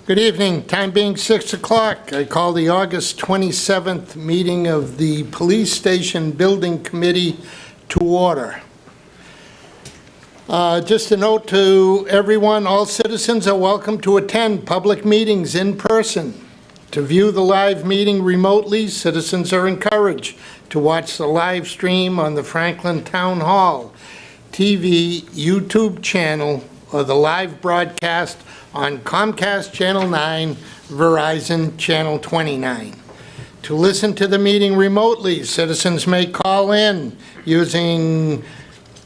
Good evening. Time being 6 o'clock, I call the August 27th meeting of the Police Station Building Committee to order. Just a note to everyone, all citizens are welcome to attend public meetings in person. To view the live meeting remotely, citizens are encouraged to watch the live stream on the Franklin Town Hall TV YouTube channel or the live broadcast on Comcast Channel 9, Verizon Channel 29. To listen to the meeting remotely, citizens may call in using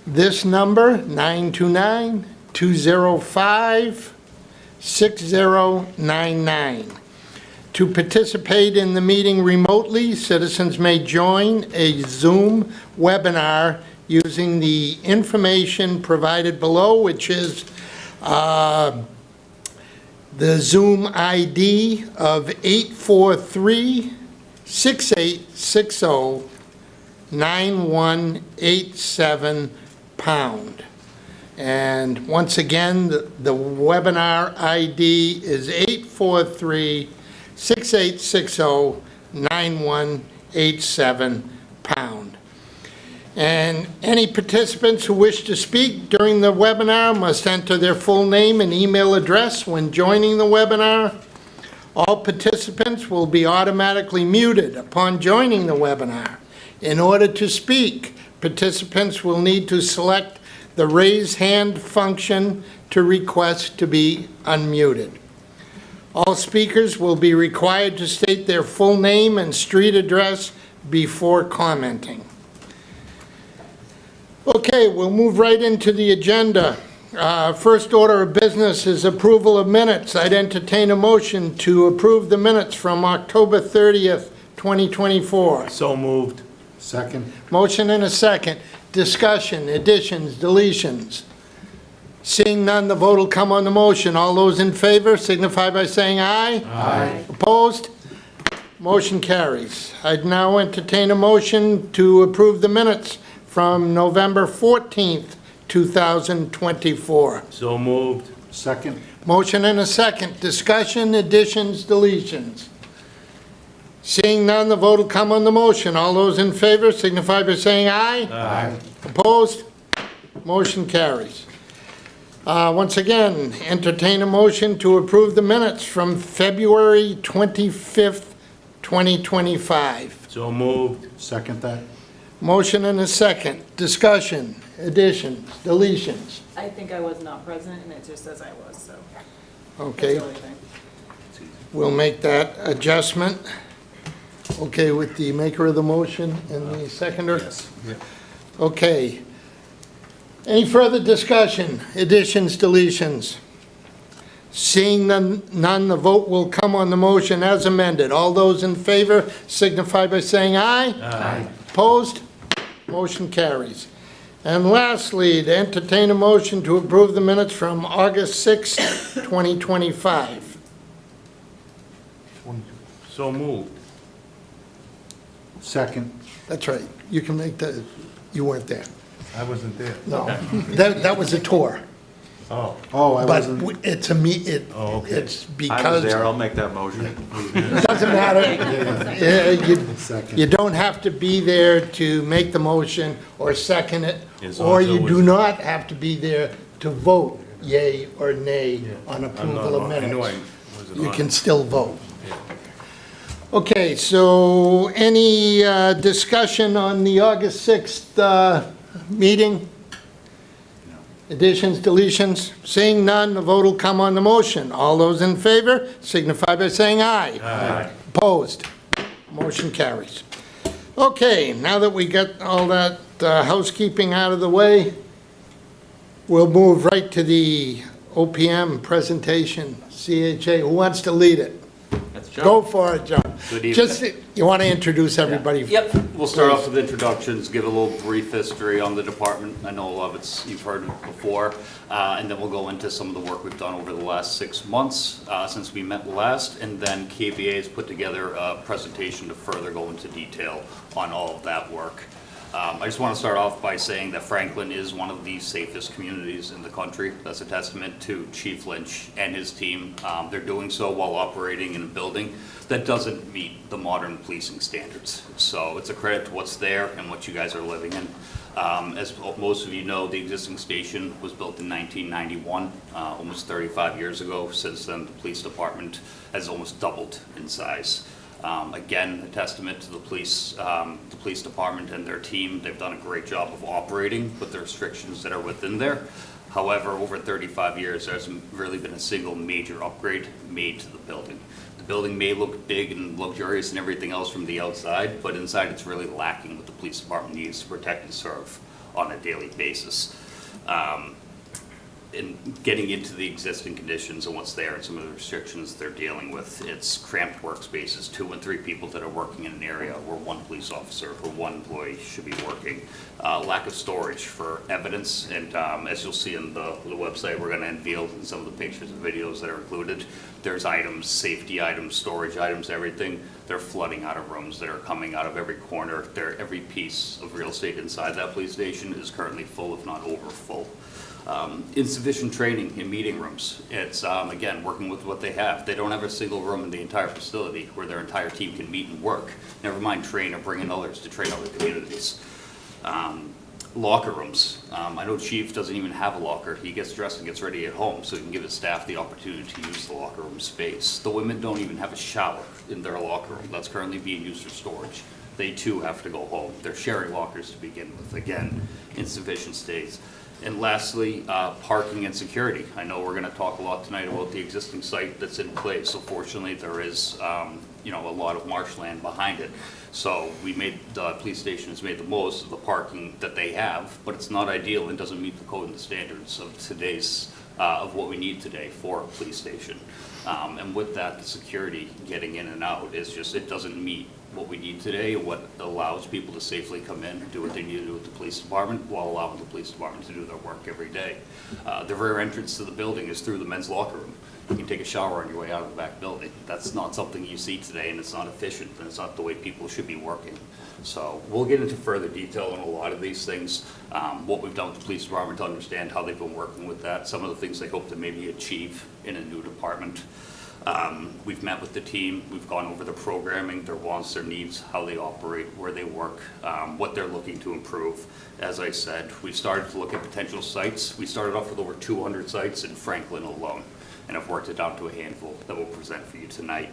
this number, 929-205-6099. To participate in the meeting remotely, citizens may join a Zoom webinar using the information provided below, which is the Zoom ID of 843-6860-9187#. And once again, the webinar ID is 843-6860-9187#. And any participants who wish to speak during the webinar must enter their full name and email address when joining the webinar. All participants will be automatically muted upon joining the webinar. In order to speak, participants will need to select the raise hand function to request to be unmuted. All speakers will be required to state their full name and street address before commenting. Okay, we'll move right into the agenda. First order of business is approval of minutes. I'd entertain a motion to approve the minutes from October 30th, 2024. So moved. Second. Motion and a second. Discussion, additions, deletions. Seeing none, the vote will come on the motion. All those in favor signify by saying aye. Aye. Opposed? Motion carries. I'd now entertain a motion to approve the minutes from November 14th, 2024. So moved. Second. Motion and a second. Discussion, additions, deletions. Seeing none, the vote will come on the motion. All those in favor signify by saying aye. Aye. Opposed? Motion carries. Once again, entertain a motion to approve the minutes from February 25th, 2025. So moved. Second that. Motion and a second. Discussion, additions, deletions. I think I was not present, and it just says I was, so. Okay, That's the only thing. we'll make that adjustment. Okay, with the maker of the motion and the seconder? Yes. Okay. Any further discussion, additions, deletions? Seeing none, the vote will come on the motion as amended. All those in favor signify by saying aye. Aye. Opposed? Motion carries. And lastly, to entertain a motion to approve the minutes from August 6th, 2025. So moved. Second. That's right. You can make that, you weren't there. I wasn't there. No, that was a tour. Oh. Oh, I But wasn't. it's Oh, okay. it's I was because, there, I'll make that motion. it doesn't matter. Second. You don't have to be there to make the motion or second it, As or long as it you do was- not have to be there to vote yea or nay on approval of I knew I minutes. wasn't You on. can still vote. Okay, so any discussion on the August 6th meeting? Additions, deletions? Seeing none, the vote will come on the motion. All those in favor signify by saying aye. Aye. Opposed? Motion carries. Okay, now that we got all that housekeeping out of the way, we'll move right to the OPM presentation, CHA. Who wants to lead it? That's Go for it, John. Good evening. Just, you want to introduce everybody? Yep, we'll start off with introductions, give a little brief history on the department. I know a lot of it's, you've heard it before. And then we'll go into some of the work we've done over the last 6 months since we met last. And then KBA has put together a presentation to further go into detail on all of that work. I just want to start off by saying that Franklin is one of the safest communities in the country. That's a testament to Chief Lynch and his team. They're doing so while operating in a building that doesn't meet the modern policing standards. So it's a credit to what's there and what you guys are living in. As most of you know, the existing station was built in 1991, almost 35 years ago. Since then, the police department has almost doubled in size. Again, a testament to the police department and their team. They've done a great job of operating with the restrictions that are within there. However, over 35 years, there hasn't really been a single major upgrade made to the building. The building may look big and luxurious and everything else from the outside, but inside it's really lacking what the police department needs to protect and serve on a daily basis. In getting into the existing conditions and what's there and some of the restrictions they're dealing with, it's cramped workspaces, 2 and 3 people that are working in an area where 1 police officer or 1 employee should be working. Lack of storage for evidence, and as you'll see on the website, we're going to unveil in some of the pictures and videos that are included. There's items, safety items, storage items, everything. They're flooding out of rooms that are coming out of every corner. Every piece of real estate inside that police station is currently full, if not over full. Insufficient training in meeting rooms. It's, again, working with what they have. They don't have a single room in the entire facility where their entire team can meet and work. Never mind train or bring in others to train other communities. Locker rooms. I know Chief doesn't even have a locker. He gets dressed and gets ready at home so he can give his staff the opportunity to use the locker room space. The women don't even have a shower in their locker room. That's currently being used for storage. They too have to go home. They're sharing lockers to begin with. Again, insufficient stays. And lastly, parking and security. I know we're going to talk a lot tonight about the existing site that's in place. So fortunately, there is, a lot of marshland behind it. So the police station has made the most of the parking that they have, but it's not ideal and doesn't meet the code and the standards of today's, of what we need today for a police station. And with that, the security getting in and out is just, it doesn't meet what we need today, what allows people to safely come in and do what they need to do with the police department while allowing the police department to do their work every day. The rear entrance to the building is through the men's locker room. You can take a shower on your way out of the back building. That's not something you see today, and it's not efficient, and it's not the way people should be working. So we'll get into further detail on a lot of these things, what we've done with the police department to understand how they've been working with that, some of the things they hope to maybe achieve in a new department. We've met with the team, we've gone over the programming, their wants, their needs, how they operate, where they work, what they're looking to improve. As I said, we've started to look at potential sites. We started off with over 200 sites in Franklin alone, and have worked it down to a handful that we'll present for you tonight.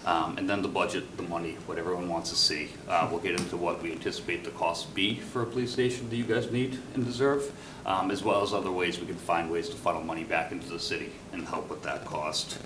And then the budget, the money, what everyone wants to see. We'll get into what we anticipate the cost to be for a police station that you guys need and deserve, as well as other ways we can find ways to funnel money back into the city and help with that cost.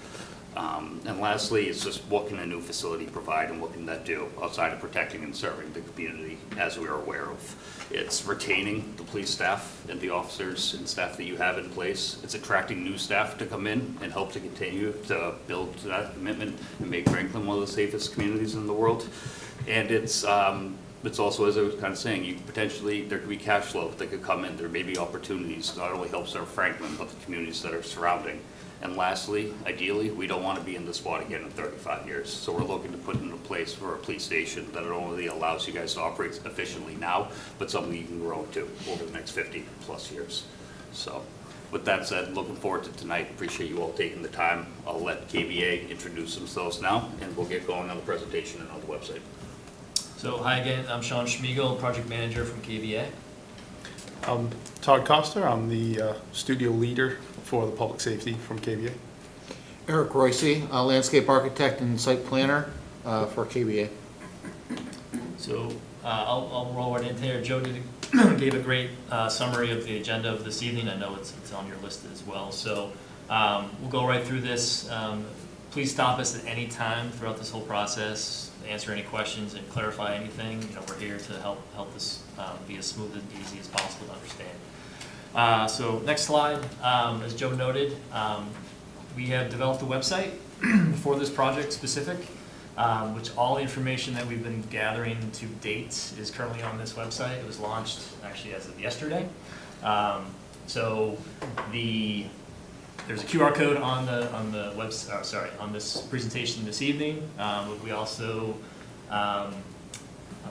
And lastly, it's just what can a new facility provide and what can that do outside of protecting and serving the community as we are aware of. It's retaining the police staff and the officers and staff that you have in place. It's attracting new staff to come in and help to continue to build that commitment and make Franklin one of the safest communities in the world. And it's also, as I was kind of saying, there could be cash flow that could come in. There may be opportunities to not only help serve Franklin, but the communities that are surrounding. And lastly, ideally, we don't want to be in this spot again in 35 years. So we're looking to put in a place for a police station that not only allows you guys to operate efficiently now, but something you can grow to over the next 50 plus years. So with that said, looking forward to tonight. Appreciate you all taking the time. I'll let KBA introduce themselves now, and we'll get going on the presentation and on the website. So hi again, I'm Sean Schmiegel, project manager from KBA. I'm Todd Coster. I'm the studio leader for the public safety from KBA. Eric Royce, landscape architect and site planner for KBA. So I'll roll right into here. Joe gave a great summary of the agenda of this evening. I know it's on your list as well. So we'll go right through this. Please stop us at any time throughout this whole process, answer any questions and clarify anything. We're here to help this be as smooth and easy as possible to understand. So next slide, as Joe noted, we have developed a website for this project specific. which all the information that we've been gathering to date is currently on this website. It was launched actually as of yesterday. So there's a QR code on the website, on this presentation this evening. We also, I'm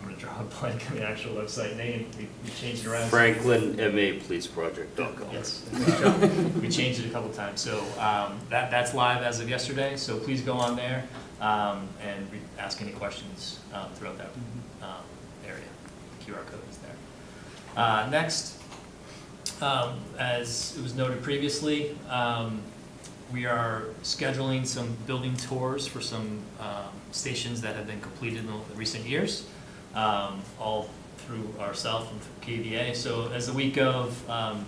going to draw a blank on the actual website name. We changed it around. FranklinMAPoliceProject.com. Yes, we changed it a couple times. So that's live as of yesterday. So please go on there and ask any questions throughout that area. The QR code is there. Next. As it was noted previously, we are scheduling some building tours for some stations that have been completed in the recent years, all through ourselves and through KVA. So as the week of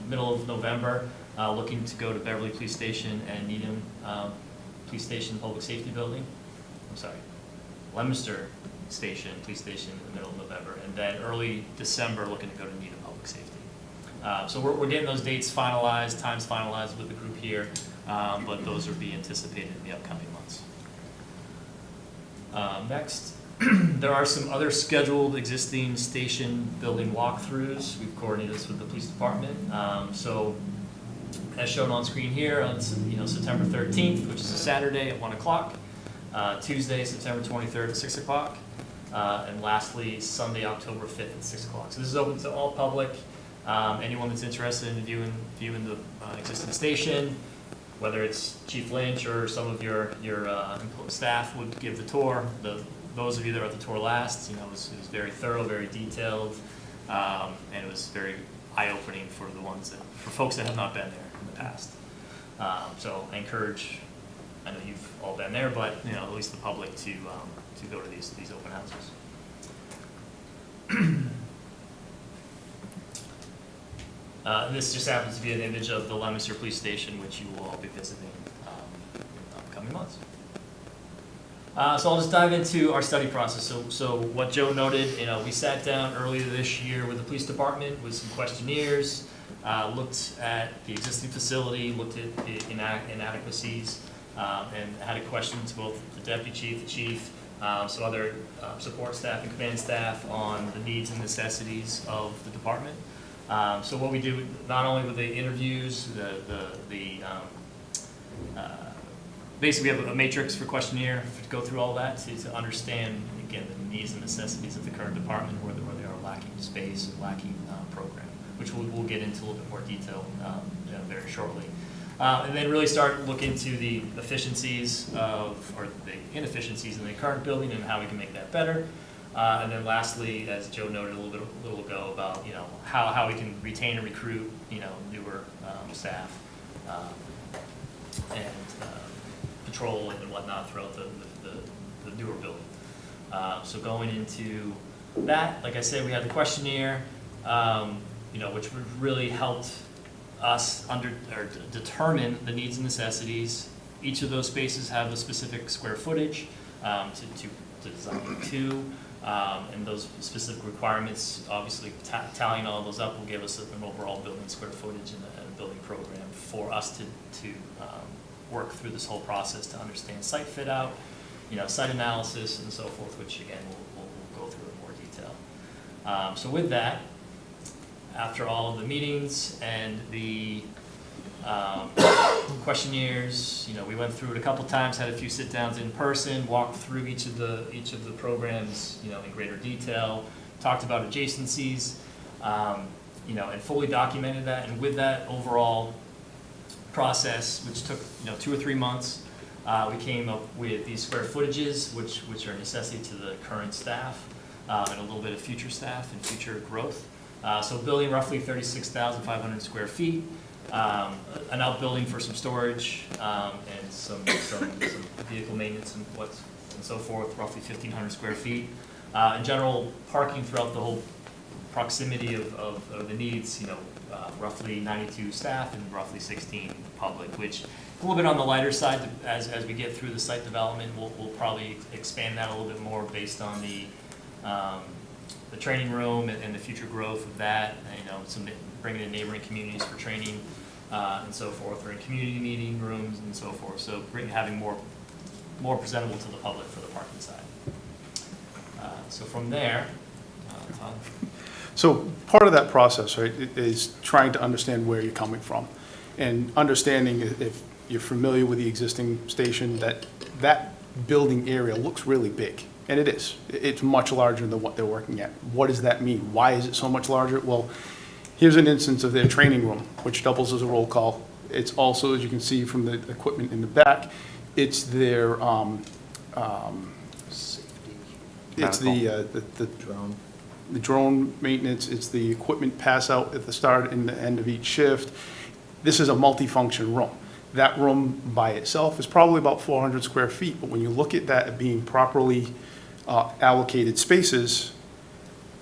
middle of November, looking to go to Beverly Police Station and Needham Police Station Public Safety Building. I'm sorry, Leominster Station, Police Station in the middle of November. And then early December, looking to go to Needham Public Safety. So we're getting those dates finalized, times finalized with the group here, but those will be anticipated in the upcoming months. Next, there are some other scheduled existing station building walkthroughs. We've coordinated this with the police department. So as shown on screen here, on September 13th, which is a Saturday at 1 o'clock, Tuesday, September 23rd at 6 o'clock, and lastly, Sunday, October 5th at 6 o'clock. So this is open to all public. Anyone that's interested in viewing the existing station, whether it's Chief Lynch or some of your staff would give the tour. Those of you that were at the tour last, it was very thorough, very detailed, and it was very eye-opening for folks that have not been there in the past. So I encourage, I know you've all been there, but at least the public to go to these open houses. This just happens to be an image of the Leominster Police Station, which you will all be visiting in the upcoming months. So I'll just dive into our study process. So what Joe noted, we sat down earlier this year with the police department with some questionnaires, looked at the existing facility, looked at the inadequacies, and had a question to both the deputy chief, the chief, some other support staff and command staff on the needs and necessities of the department. So what we do, not only with the interviews, basically we have a matrix for questionnaire to go through all that to understand, again, the needs and necessities of the current department, where they are lacking space and lacking program, which we'll get into a little bit more detail very shortly. And then really start looking into the efficiencies or the inefficiencies in the current building and how we can make that better. And then lastly, as Joe noted a little ago about how we can retain and recruit newer staff and patrol and whatnot throughout the newer building. So going into that, like I said, we had the questionnaire, which really helped us determine the needs and necessities. Each of those spaces have a specific square footage to design to. And those specific requirements, obviously tallying all those up will give us an overall building square footage and a building program for us to work through this whole process to understand site fit out, site analysis and so forth, which again we'll go through in more detail. So with that, after all of the meetings and the questionnaires, we went through it a couple times, had a few sit downs in person, walked through each of the programs, in greater detail, talked about adjacencies, and fully documented that. And with that overall process, which took 2 or 3 months, we came up with these square footages, which are a necessity to the current staff and a little bit of future staff and future growth. So building roughly 36,500 square feet. An outbuilding for some storage and some vehicle maintenance and so forth, roughly 1,500 square feet. In general, parking throughout the whole proximity of the needs, roughly 92 staff and roughly 16 public, which a little bit on the lighter side. As we get through the site development, we'll probably expand that a little bit more based on the training room and the future growth of that. Bringing in neighboring communities for training and so forth, or in community meeting rooms and so forth. So having more more presentable to the public for the parking side. So from there, Todd? So part of that process, right, is trying to understand where you're coming from. And understanding if you're familiar with the existing station, that building area looks really big. And it is. It's much larger than what they're working at. What does that mean? Why is it so much larger? Well, here's an instance of their training room, which doubles as a roll call. It's also, as you can see from the equipment in the back, it's their, it's the Drone. the drone maintenance, it's the equipment pass out at the start and the end of each shift. This is a multifunction room. That room by itself is probably about 400 square feet, but when you look at that being properly allocated spaces,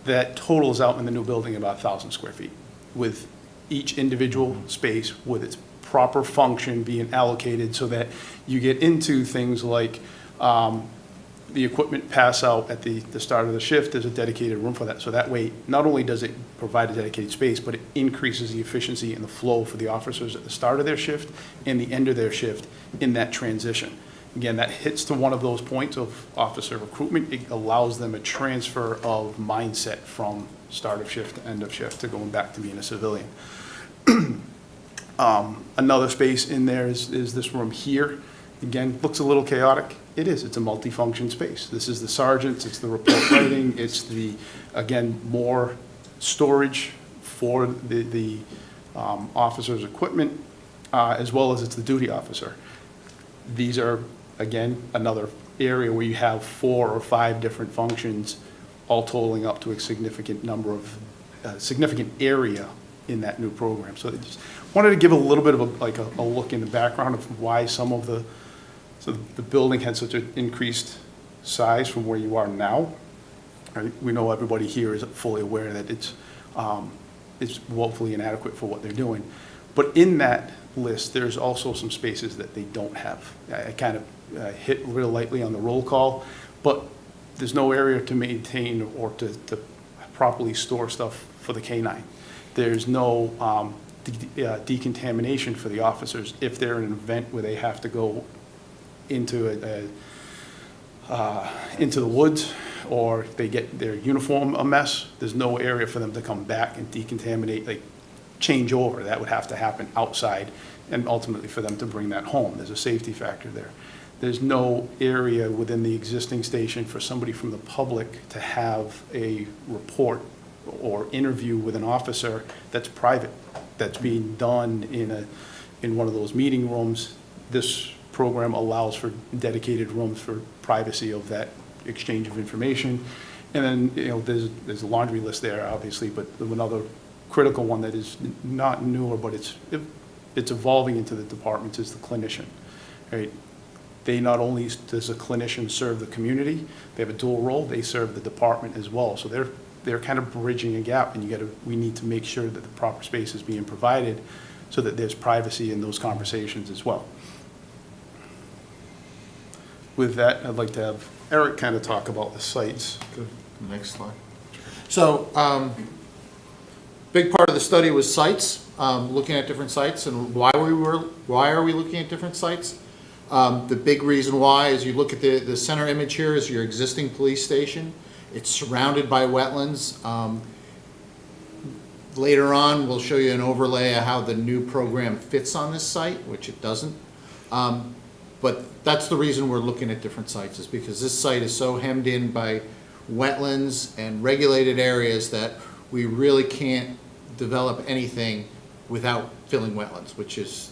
that totals out in the new building about 1,000 square feet, with each individual space with its proper function being allocated so that you get into things like the equipment pass out at the start of the shift. There's a dedicated room for that. So that way, not only does it provide a dedicated space, but it increases the efficiency and the flow for the officers at the start of their shift and the end of their shift in that transition. Again, that hits to one of those points of officer recruitment. It allows them a transfer of mindset from start of shift to end of shift to going back to being a civilian. Another space in there is this room here. Again, looks a little chaotic. It is. It's a multifunction space. This is the sergeants, it's the report writing, it's the, again, more storage for the officer's equipment, as well as it's the duty officer. These are, again, another area where you have 4 or 5 different functions, all totaling up to a significant number of, significant area in that new program. So I just wanted to give a little bit of a look in the background of why some of the building had such an increased size from where you are now. Right? We know everybody here is fully aware that it's woefully inadequate for what they're doing. But in that list, there's also some spaces that they don't have. I kind of hit real lightly on the roll call, but there's no area to maintain or to properly store stuff for the K-9. There's no decontamination for the officers if they're in an event where they have to go into into the woods, or they get their uniform a mess. There's no area for them to come back and decontaminate, like change over. That would have to happen outside, and ultimately for them to bring that home. There's a safety factor there. There's no area within the existing station for somebody from the public to have a report or interview with an officer that's private, that's being done in one of those meeting rooms. This program allows for dedicated rooms for privacy of that exchange of information. And then, there's a laundry list there, obviously, but another critical one that is not newer, but it's evolving into the departments is the clinician, right? They not only does a clinician serve the community, they have a dual role, they serve the department as well. So they're kind of bridging a gap, and we need to make sure that the proper space is being provided so that there's privacy in those conversations as well. With that, I'd like to have Eric kind of talk about the sites. Good. Next slide. So, big part of the study was sites, looking at different sites, and why are we looking at different sites? The big reason why is you look at the center image here is your existing police station. It's surrounded by wetlands. Later on, we'll show you an overlay of how the new program fits on this site, which it doesn't. But that's the reason we're looking at different sites, is because this site is so hemmed in by wetlands and regulated areas that we really can't develop anything without filling wetlands, which is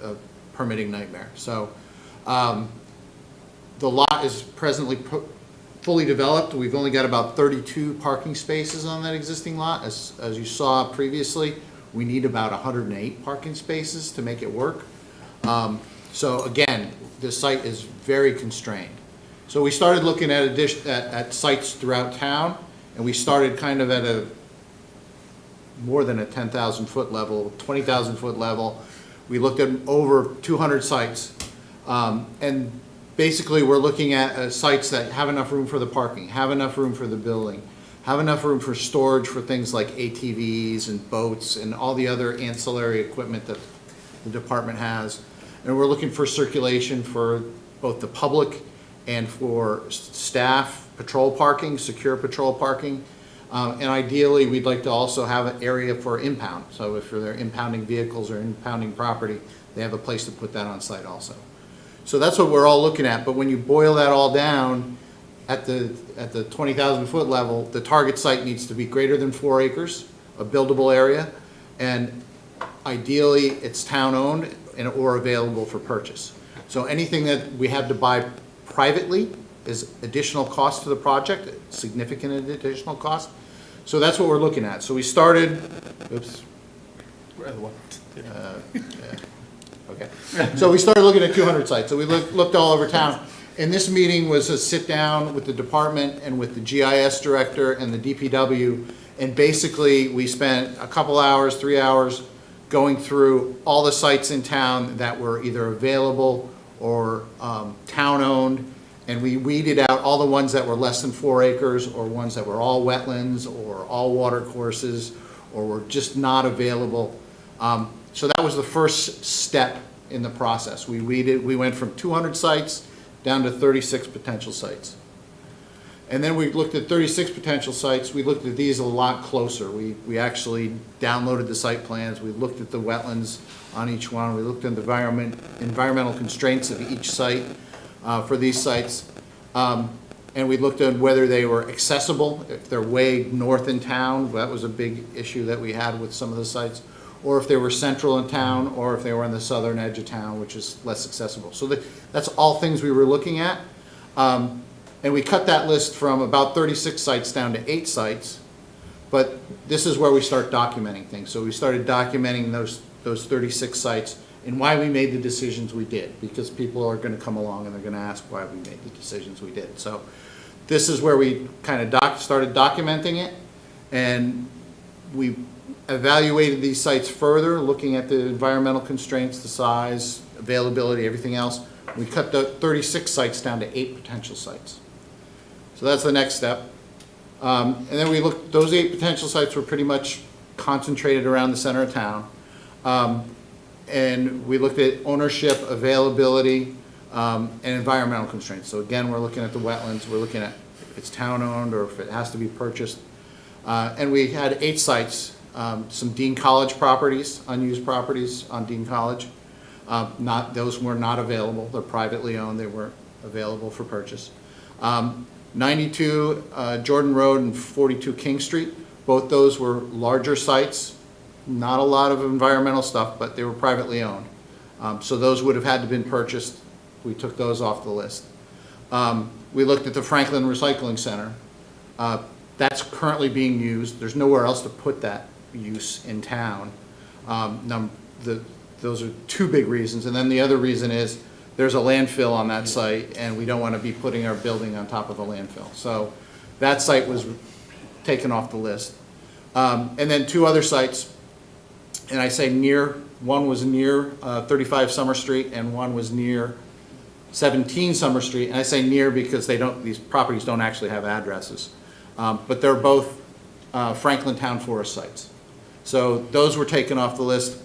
a permitting nightmare. So the lot is presently fully developed. We've only got about 32 parking spaces on that existing lot. As you saw previously, we need about 108 parking spaces to make it work. So again, the site is very constrained. So we started looking at sites throughout town, and we started kind of at a more than a 10,000 foot level, 20,000 foot level. We looked at over 200 sites, and basically we're looking at sites that have enough room for the parking, have enough room for the building, have enough room for storage for things like ATVs and boats and all the other ancillary equipment that the department has. And we're looking for circulation for both the public and for staff, patrol parking, secure patrol parking. And ideally, we'd like to also have an area for impound. So if they're impounding vehicles or impounding property, they have a place to put that on site also. So that's what we're all looking at, but when you boil that all down, at the 20,000 foot level, the target site needs to be greater than 4 acres, a buildable area, and ideally, it's town-owned and or available for purchase. So anything that we have to buy privately is additional cost to the project, significant additional cost. So that's what we're looking at. So we started, oops. Okay. So we started looking at 200 sites. So we looked all over town. And this meeting was a sit-down with the department and with the GIS director and the DPW. And basically, we spent a couple hours, 3 hours, going through all the sites in town that were either available or town-owned. And we weeded out all the ones that were less than 4 acres, or ones that were all wetlands, or all water courses, or were just not available. So that was the first step in the process. We went from 200 sites down to 36 potential sites. And then we looked at 36 potential sites. We looked at these a lot closer. We actually downloaded the site plans. We looked at the wetlands on each one. We looked at the environmental constraints of each site for these sites. And we looked at whether they were accessible, if they're way north in town. That was a big issue that we had with some of the sites. Or if they were central in town, or if they were on the southern edge of town, which is less accessible. So that's all things we were looking at. And we cut that list from about 36 sites down to 8 sites. But this is where we start documenting things. So we started documenting those 36 sites and why we made the decisions we did, because people are going to come along and they're going to ask why we made the decisions we did. So this is where we kind of started documenting it, and we evaluated these sites further, looking at the environmental constraints, the size, availability, everything else. We cut the 36 sites down to 8 potential sites. So that's the next step. And then we looked, those 8 potential sites were pretty much concentrated around the center of town. And we looked at ownership, availability, and environmental constraints. So again, we're looking at the wetlands, we're looking at if it's town-owned or if it has to be purchased. And we had 8 sites, some Dean College properties, unused properties on Dean College. Those were not available, they're privately owned, they weren't available for purchase. 92 Jordan Road and 42 King Street, both those were larger sites. Not a lot of environmental stuff, but they were privately owned. So those would have had to been purchased. We took those off the list. We looked at the Franklin Recycling Center. That's currently being used. There's nowhere else to put that use in town. Those are 2 big reasons. And then the other reason is there's a landfill on that site, and we don't want to be putting our building on top of a landfill. So that site was taken off the list. And then 2 other sites, and I say near, one was near 35 Summer Street and one was near 17 Summer Street. And I say near because these properties don't actually have addresses. But they're both Franklin Town Forest sites. So those were taken off the list,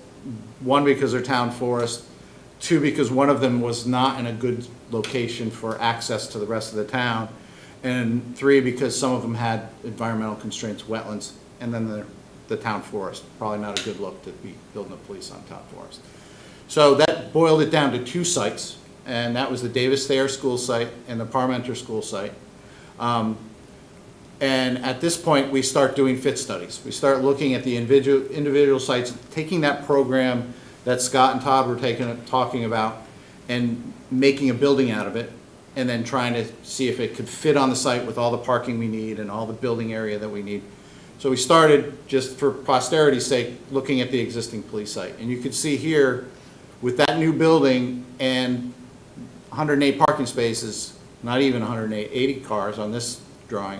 1 because they're town forest, 2 because one of them was not in a good location for access to the rest of the town, and 3 because some of them had environmental constraints, wetlands, and then the town forest. Probably not a good look to be building a police on town forest. So that boiled it down to 2 sites, and that was the Davis Thayer School site and the Parmenter School site. And at this point, we start doing fit studies. We start looking at the individual sites, taking that program that Scott and Todd were talking about and making a building out of it, and then trying to see if it could fit on the site with all the parking we need and all the building area that we need. So we started, just for posterity's sake, looking at the existing police site. And you can see here, with that new building and 108 parking spaces, not even 108, 80 cars on this drawing,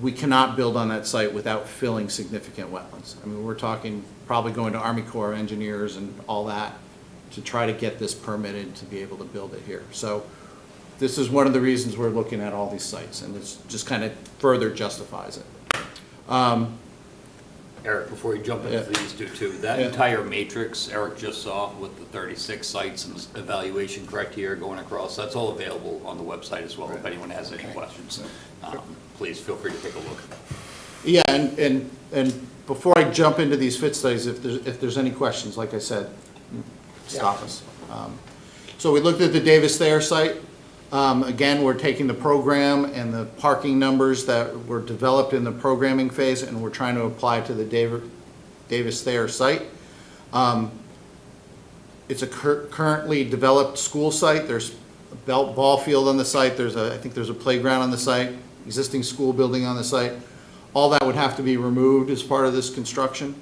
we cannot build on that site without filling significant wetlands. I mean, we're talking probably going to Army Corps of Engineers and all that to try to get this permitted to be able to build it here. So this is one of the reasons we're looking at all these sites, and this just kind of further justifies it. Eric, before you jump into these two, that Yeah. entire matrix Eric just saw with the 36 sites and evaluation criteria going across, that's all available on the website as well, if anyone has any questions. Please feel free to take a look. Yeah, and before I jump into these fit studies, if there's any questions, like I said, stop us. So we looked at the Davis Thayer site. Again, we're taking the program and the parking numbers that were developed in the programming phase, and we're trying to apply to the Davis Thayer site. It's a currently developed school site. There's a ball field on the site. I think there's a playground on the site, existing school building on the site. All that would have to be removed as part of this construction.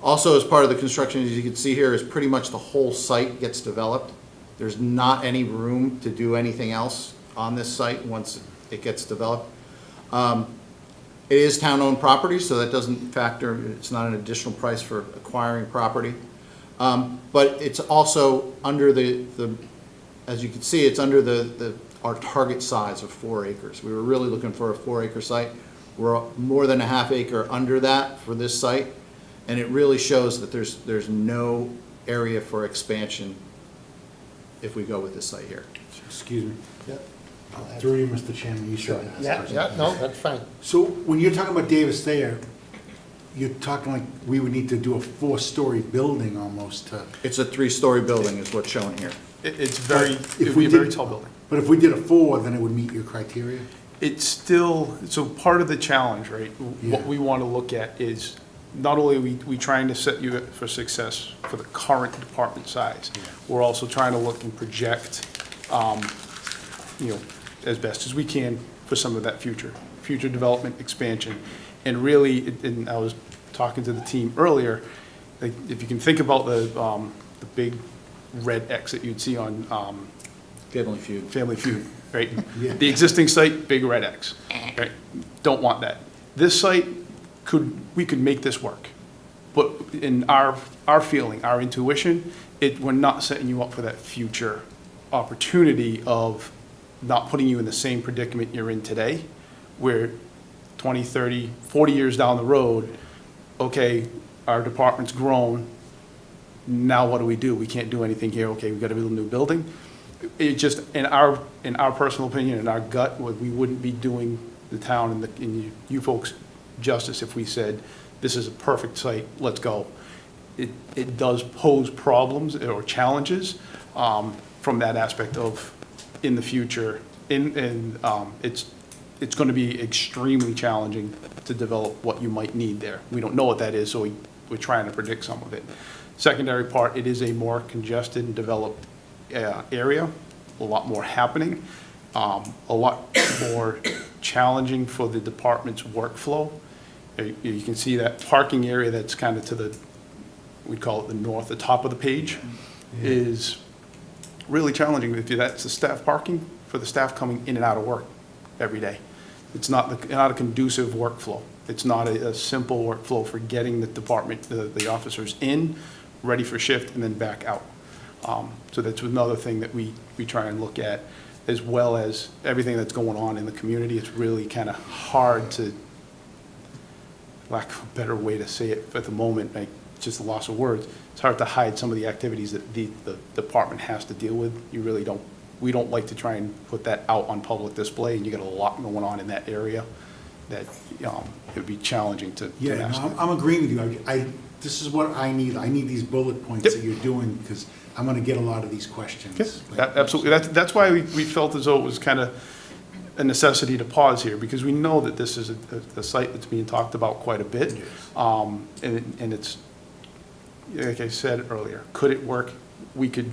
Also, as part of the construction, as you can see here, is pretty much the whole site gets developed. There's not any room to do anything else on this site once it gets developed. It is town-owned property, so that doesn't factor, it's not an additional price for acquiring property. But it's also under as you can see, it's under our target size of 4 acres. We were really looking for a 4-acre site. We're more than a half acre under that for this site, and it really shows that there's no area for expansion if we go with this site here. Excuse me. Through you, Mr. Chairman, you should ask. Yeah, no, that's fine. So when you're talking about Davis Thayer, you're talking like we would need to do a 4-story building almost to. It's a 3-story building is what's shown here. It's If it would we be a very did- tall building. But if we did a 4, then it would meet your criteria? It's still, so part of the challenge, right? Yeah. What we want to look at is, not only are we trying to set you up for success for the current department size, we're also trying to look and project, as best as we can for some of that future development expansion. And really, and I was talking to the team earlier, like, if you can think about the big red X that you'd see on, Family Feud. Family Feud, right? Yeah. The existing site, big red X, right? Don't want that. This site, we could make this work. But in our feeling, our intuition, we're not setting you up for that future opportunity of not putting you in the same predicament you're in today, where 20, 30, 40 years down the road, okay, our department's grown, now what do? We can't do anything here, okay, we've got to build a new building. It just, in our personal opinion, in our gut, we wouldn't be doing the town and you folks justice if we said, this is a perfect site, let's go. It does pose problems or challenges from that aspect of in the future. It's going to be extremely challenging to develop what you might need there. We don't know what that is, so we're trying to predict some of it. Secondary part, it is a more congested and developed area, a lot more happening, a lot more challenging for the department's workflow. You can see that parking area that's kind of to the, we'd call it the north, the top of the page, is really challenging. That's the staff parking for the staff coming in and out of work every day. It's not a conducive workflow. It's not a simple workflow for getting the department, the officers in, ready for shift, and then back out. So that's another thing that we try and look at, as well as everything that's going on in the community. It's really kind of hard to, lack of a better way to say it at the moment, like just a loss of words, it's hard to hide some of the activities that the department has to deal with. We don't like to try and put that out on public display, and you got a lot going on in that area that it would be challenging to Yeah, master. no, I'm agreeing with you. This is what I need. I need these bullet points Yep. that you're doing, because I'm gonna get a lot of these questions. Absolutely. That's why we felt as though it was kind of a necessity to pause here, because we know that this is a site that's being talked about quite a bit. And it's, like I said earlier, could it work? We could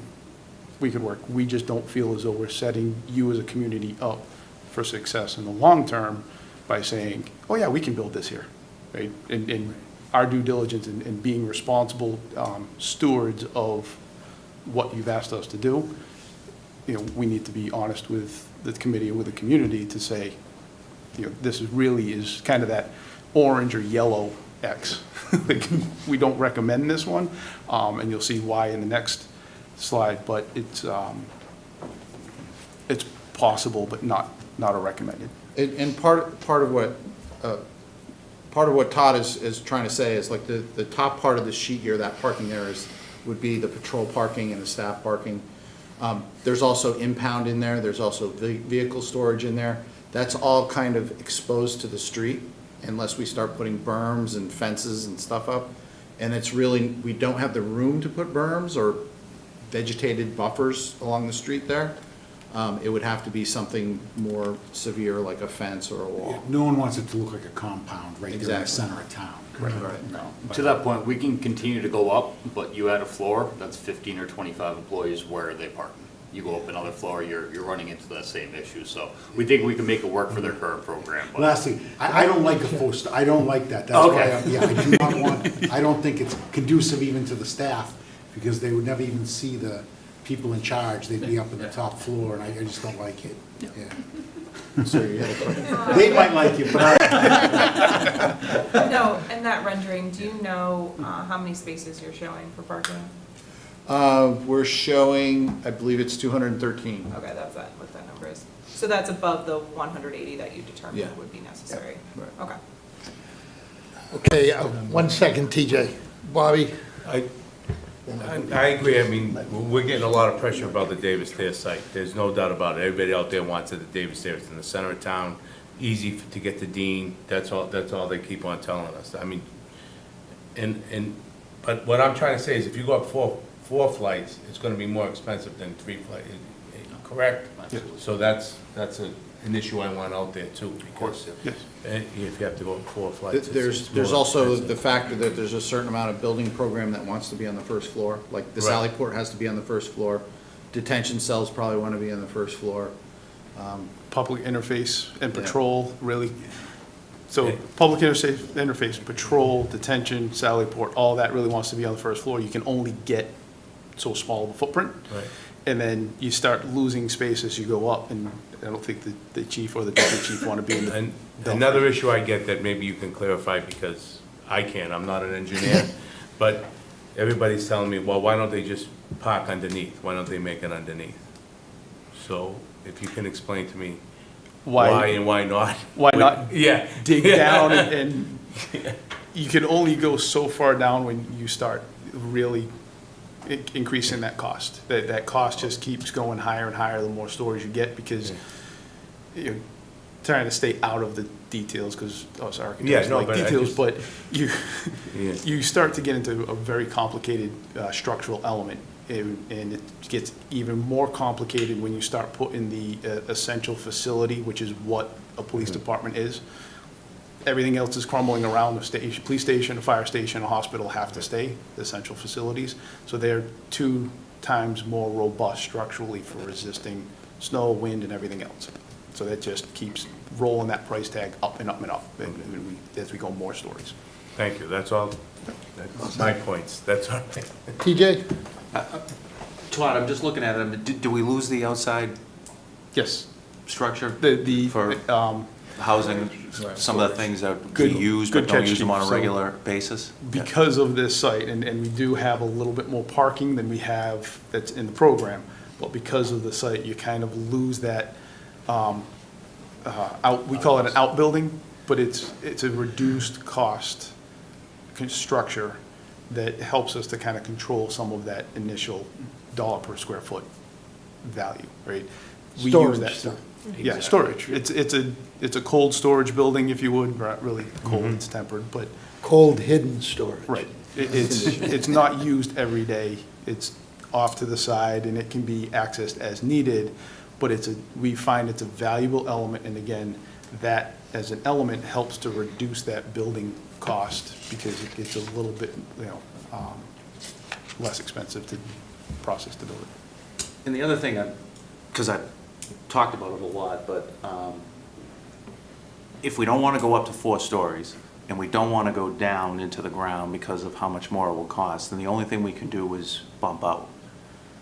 work. We just don't feel as though we're setting you as a community up for success in the long term by saying, oh yeah, we can build this here, right? And our due diligence and being responsible stewards of what you've asked us to do, we need to be honest with the committee and with the community to say, this really is kind of that orange or yellow X. Like, we don't recommend this one, and you'll see why in the next slide, but it's possible, but not a recommended. And part of what part of what Todd is trying to say is like the top part of the sheet here, that parking there would be the patrol parking and the staff parking. There's also impound in there, there's also vehicle storage in there. That's all kind of exposed to the street unless we start putting berms and fences and stuff up. And it's really, we don't have the room to put berms or vegetated buffers along the street there. It would have to be something more severe, like a fence or a wall. No one wants it to look like a compound right there in the Exactly. center of town. Right. No. To that point, we can continue to go up, but you add a floor, that's 15 or 25 employees, where are they parking? You go up another floor, you're running into that same issue, so we think we can make it work for their current program. but- Lastly, I don't like a full, I don't like that. That's why, Okay. yeah, I do not want, I don't think it's conducive even to the staff, because they would never even see the people in charge. They'd be up on the top floor, and I just don't like it. Yeah. So you had a question? They might like it, but I, No, in that rendering, do you know how many spaces you're showing for parking? We're showing, I believe it's 213. Okay, that's what that number is. So that's above the 180 that you Yeah. determined would be necessary? Right. Okay. Okay, 1 second, TJ. Bobby? I agree, I mean, we're getting a lot of pressure about the Davis Thayer site, there's no doubt about it. Everybody out there wants it, the Davis Thayer, it's in the center of town, easy to get to Dean, that's all they keep on telling us. I mean, but what I'm trying to say is if you go up four flights, it's gonna be more expensive than 3 flights, correct? So that's an issue I want out there too, because Yes. if you have to go up 4 flights. There's more also expensive. the factor that there's a certain amount of building program that wants to be on the first floor. Like the Right. Sally Port has to be on the first floor. Detention cells probably want to be on the first floor. Public interface and Yeah. patrol, really. So Yeah. public interface, patrol, detention, Sally Port, all that really wants to be on the first floor. You can only get so small of a footprint. Right. And then you start losing space as you go up, and I don't think the chief or the deputy chief want to be in the. And another issue I get that maybe you can clarify, because I can't, I'm not an engineer, but everybody's telling me, well, why don't they just park underneath? Why don't they make it underneath? So if you can explain to me why and why not? Why not Yeah. dig down and you can only go so far down when you start really increasing that cost. That cost just keeps going higher and higher the more storage you get, because you're trying to stay out of the details, because us architects Yeah, no, like but I details, just- but you, Yeah. you start to get into a very complicated structural element, and it gets even more complicated when you start putting the essential facility, which is what a police department is. Everything else is crumbling around. The station, police station, a fire station, a hospital have to stay, the essential facilities. So they're 2 times more robust structurally for resisting snow, wind, and everything else. So that just keeps rolling that price tag up and up and up, as we go more stories. Thank you, that's all, that's my points, that's all. TJ? Todd, I'm just looking at it, do we lose the outside Yes, structure for the, housing, some of the things that we Good- use good but don't catch, use them on a Steve. So- regular basis? because of this site, and we do have a little bit more parking than we have that's in the program, but because of the site, you kind of lose that, we call it an outbuilding, but it's a reduced cost structure that helps us to kind of control some of that initial dollar per square foot value, right? We use Storage that. stuff. Yeah, storage. It's a cold storage building, if you would, not really cold, it's tempered, but, Cold hidden storage. right. It's not used every day. It's off to the side, and it can be accessed as needed, but we find it's a valuable element, and again, that as an element helps to reduce that building cost, because it's a little bit, less expensive to process to build it. And the other thing, because I've talked about it a lot, but if we don't want to go up to 4 stories, and we don't want to go down into the ground because of how much more it will cost, then the only thing we can do is bump out.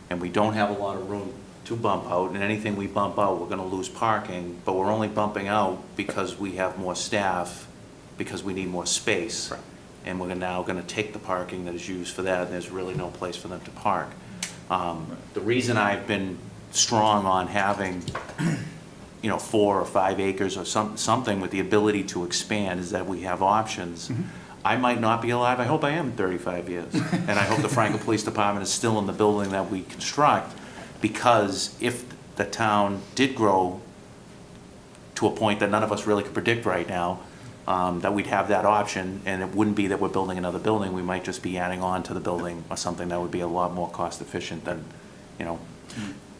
And we don't have a lot of room to bump out, and anything we bump out, we're going to lose parking, but we're only bumping out because we have more staff, because we need more space. Right. And we're now going to take the parking that is used for that, and there's really no place for them to park. The reason I've been strong on having, 4 or 5 acres or something with the ability to expand, is that we have options. I might not be alive, I hope I am in 35 years. And I hope the Franklin Police Department is still in the building that we construct, because if the town did grow to a point that none of us really could predict right now, that we'd have that option, and it wouldn't be that we're building another building, we might just be adding on to the building or something that would be a lot more cost efficient than,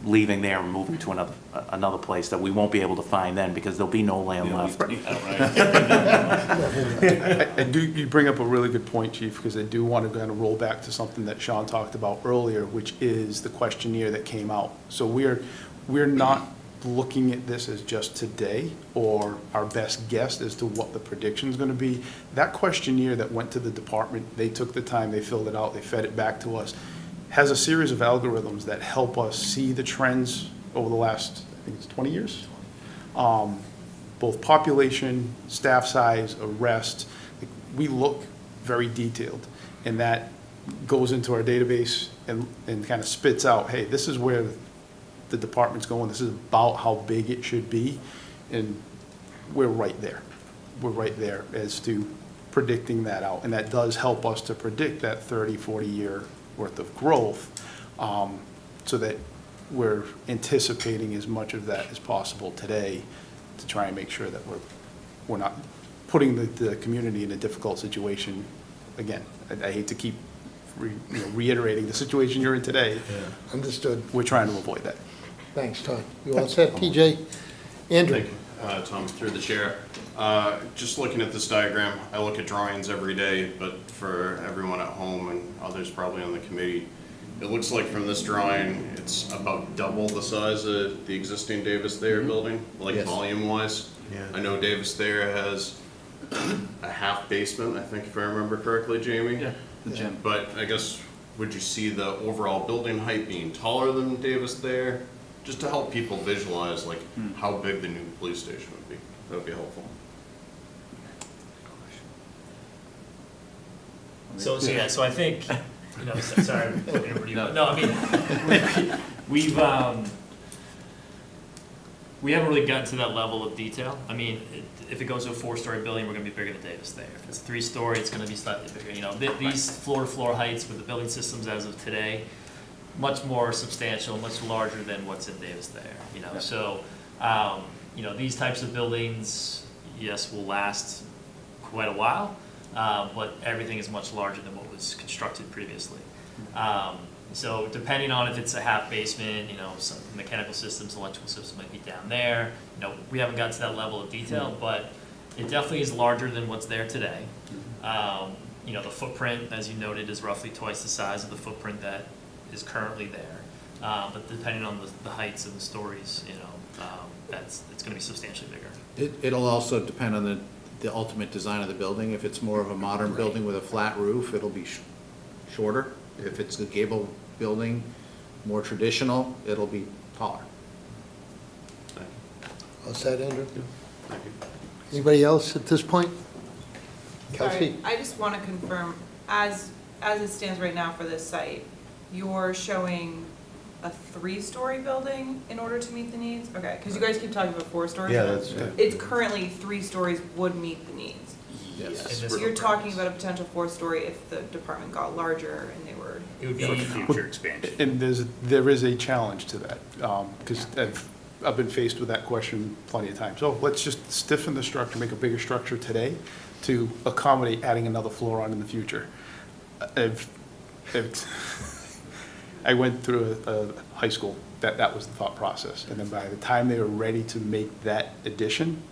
leaving there and moving to another place that we won't be able to find then, because there'll be no land left. You bring up a really good point, Chief, because I do want to kind of roll back to something that Sean talked about earlier, which is the questionnaire that came out. So we're not looking at this as just today or our best guess as to what the prediction's going to be. That questionnaire that went to the department, they took the time, they filled it out, they fed it back to us, has a series of algorithms that help us see the trends over the last, I think it's 20 years. Both population, staff size, arrests. We look very detailed, and that goes into our database and kind of spits out, hey, this is where the department's going, this is about how big it should be, and we're right there. We're right there as to predicting that out, and that does help us to predict that 30, 40-year worth of growth, so that we're anticipating as much of that as possible today to try and make sure that we're not putting the community in a difficult situation. Again, I hate to keep reiterating the situation you're in today. Understood. We're trying to avoid that. Thanks, Todd. You all set, TJ? Andrew? Thank you, Tom, through the chair. Just looking at this diagram, I look at drawings every day, but for everyone at home and others probably on the committee, it looks like from this drawing, it's about double the size of the existing Davis Thayer building, like Yes. volume-wise. I know Davis Thayer has a half basement, I think, if I remember correctly, Jamie. Yeah, the gym. But I guess, would you see the overall building height being taller than Davis Thayer? Just to help people visualize, like, how big the new police station would be. That would be helpful. So I think, sorry, I'm looking over to you. No, I mean, we haven't really gotten to that level of detail. I mean, if it goes to a 4-story building, we're gonna be bigger than Davis Thayer. If it's 3-story, it's gonna be slightly bigger. These floor-to-floor heights with the building systems as of today, much more substantial, much larger than what's in Davis Thayer, So, these types of buildings, yes, will last quite a while, but everything is much larger than what was constructed previously. So depending on if it's a half basement, some mechanical systems, electrical systems might be down there. We haven't gotten to that level of detail, but it definitely is larger than what's there today. The footprint, as you noted, is roughly twice the size of the footprint that is currently there. But depending on the heights and the stories, it's going to be substantially bigger. It'll also depend on the ultimate design of the building. If it's more of a modern building with a flat roof, it'll be shorter. If it's a gable building, more traditional, it'll be taller. All set, Andrew? Thank you. Anybody else at this point? Sorry, Kelsey? I just want to confirm, as it stands right now for this site, you're showing a 3-story building in order to meet the needs? Okay, because you guys keep talking about 4 stories. Yeah, that's good. It's currently 3 stories would meet the needs. Yes. So you're talking about a potential 4-story if the department got larger and they were. It would For be, future expansion. And there is a challenge to that, because I've been faced with that question plenty of times. Oh, let's just stiffen the structure, make a bigger structure today to accommodate adding another floor on in the future. I went through a high school, that was the thought process. And then by the time they were ready to make that addition,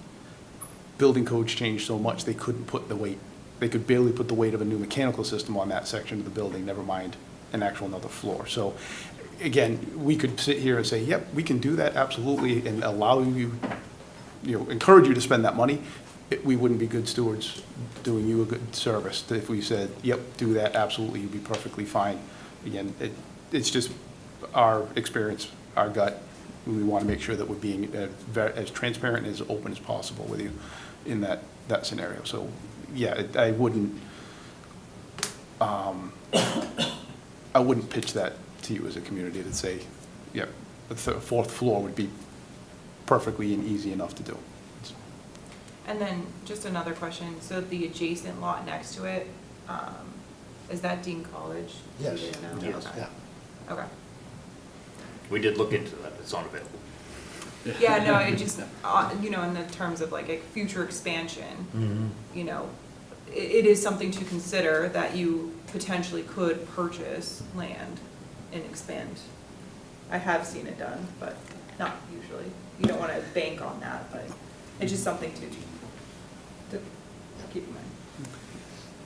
building codes changed so much they couldn't put the weight. They could barely put the weight of a new mechanical system on that section of the building, never mind an actual another floor. So again, we could sit here and say, yep, we can do that absolutely, and allow you, encourage you to spend that money. We wouldn't be good stewards doing you a good service if we said, yep, do that, absolutely, you'd be perfectly fine. Again, it's just our experience, our gut. We want to make sure that we're being as transparent and as open as possible with you in that scenario. So, yeah, I wouldn't pitch that to you as a community to say, yeah, the 4th floor would be perfectly and easy enough to do. And then just another question, so the adjacent lot next to it, is that Dean College? Yes. You didn't know? Yes. Okay. Yeah. Okay. We did look into that, it's unavailable. Yeah, no, it just, you know, in the terms of like a future expansion, you know, it is something to consider that you potentially could purchase land and expand. I have seen it done, but not usually. You don't want to bank on that, but it's just something to keep in mind.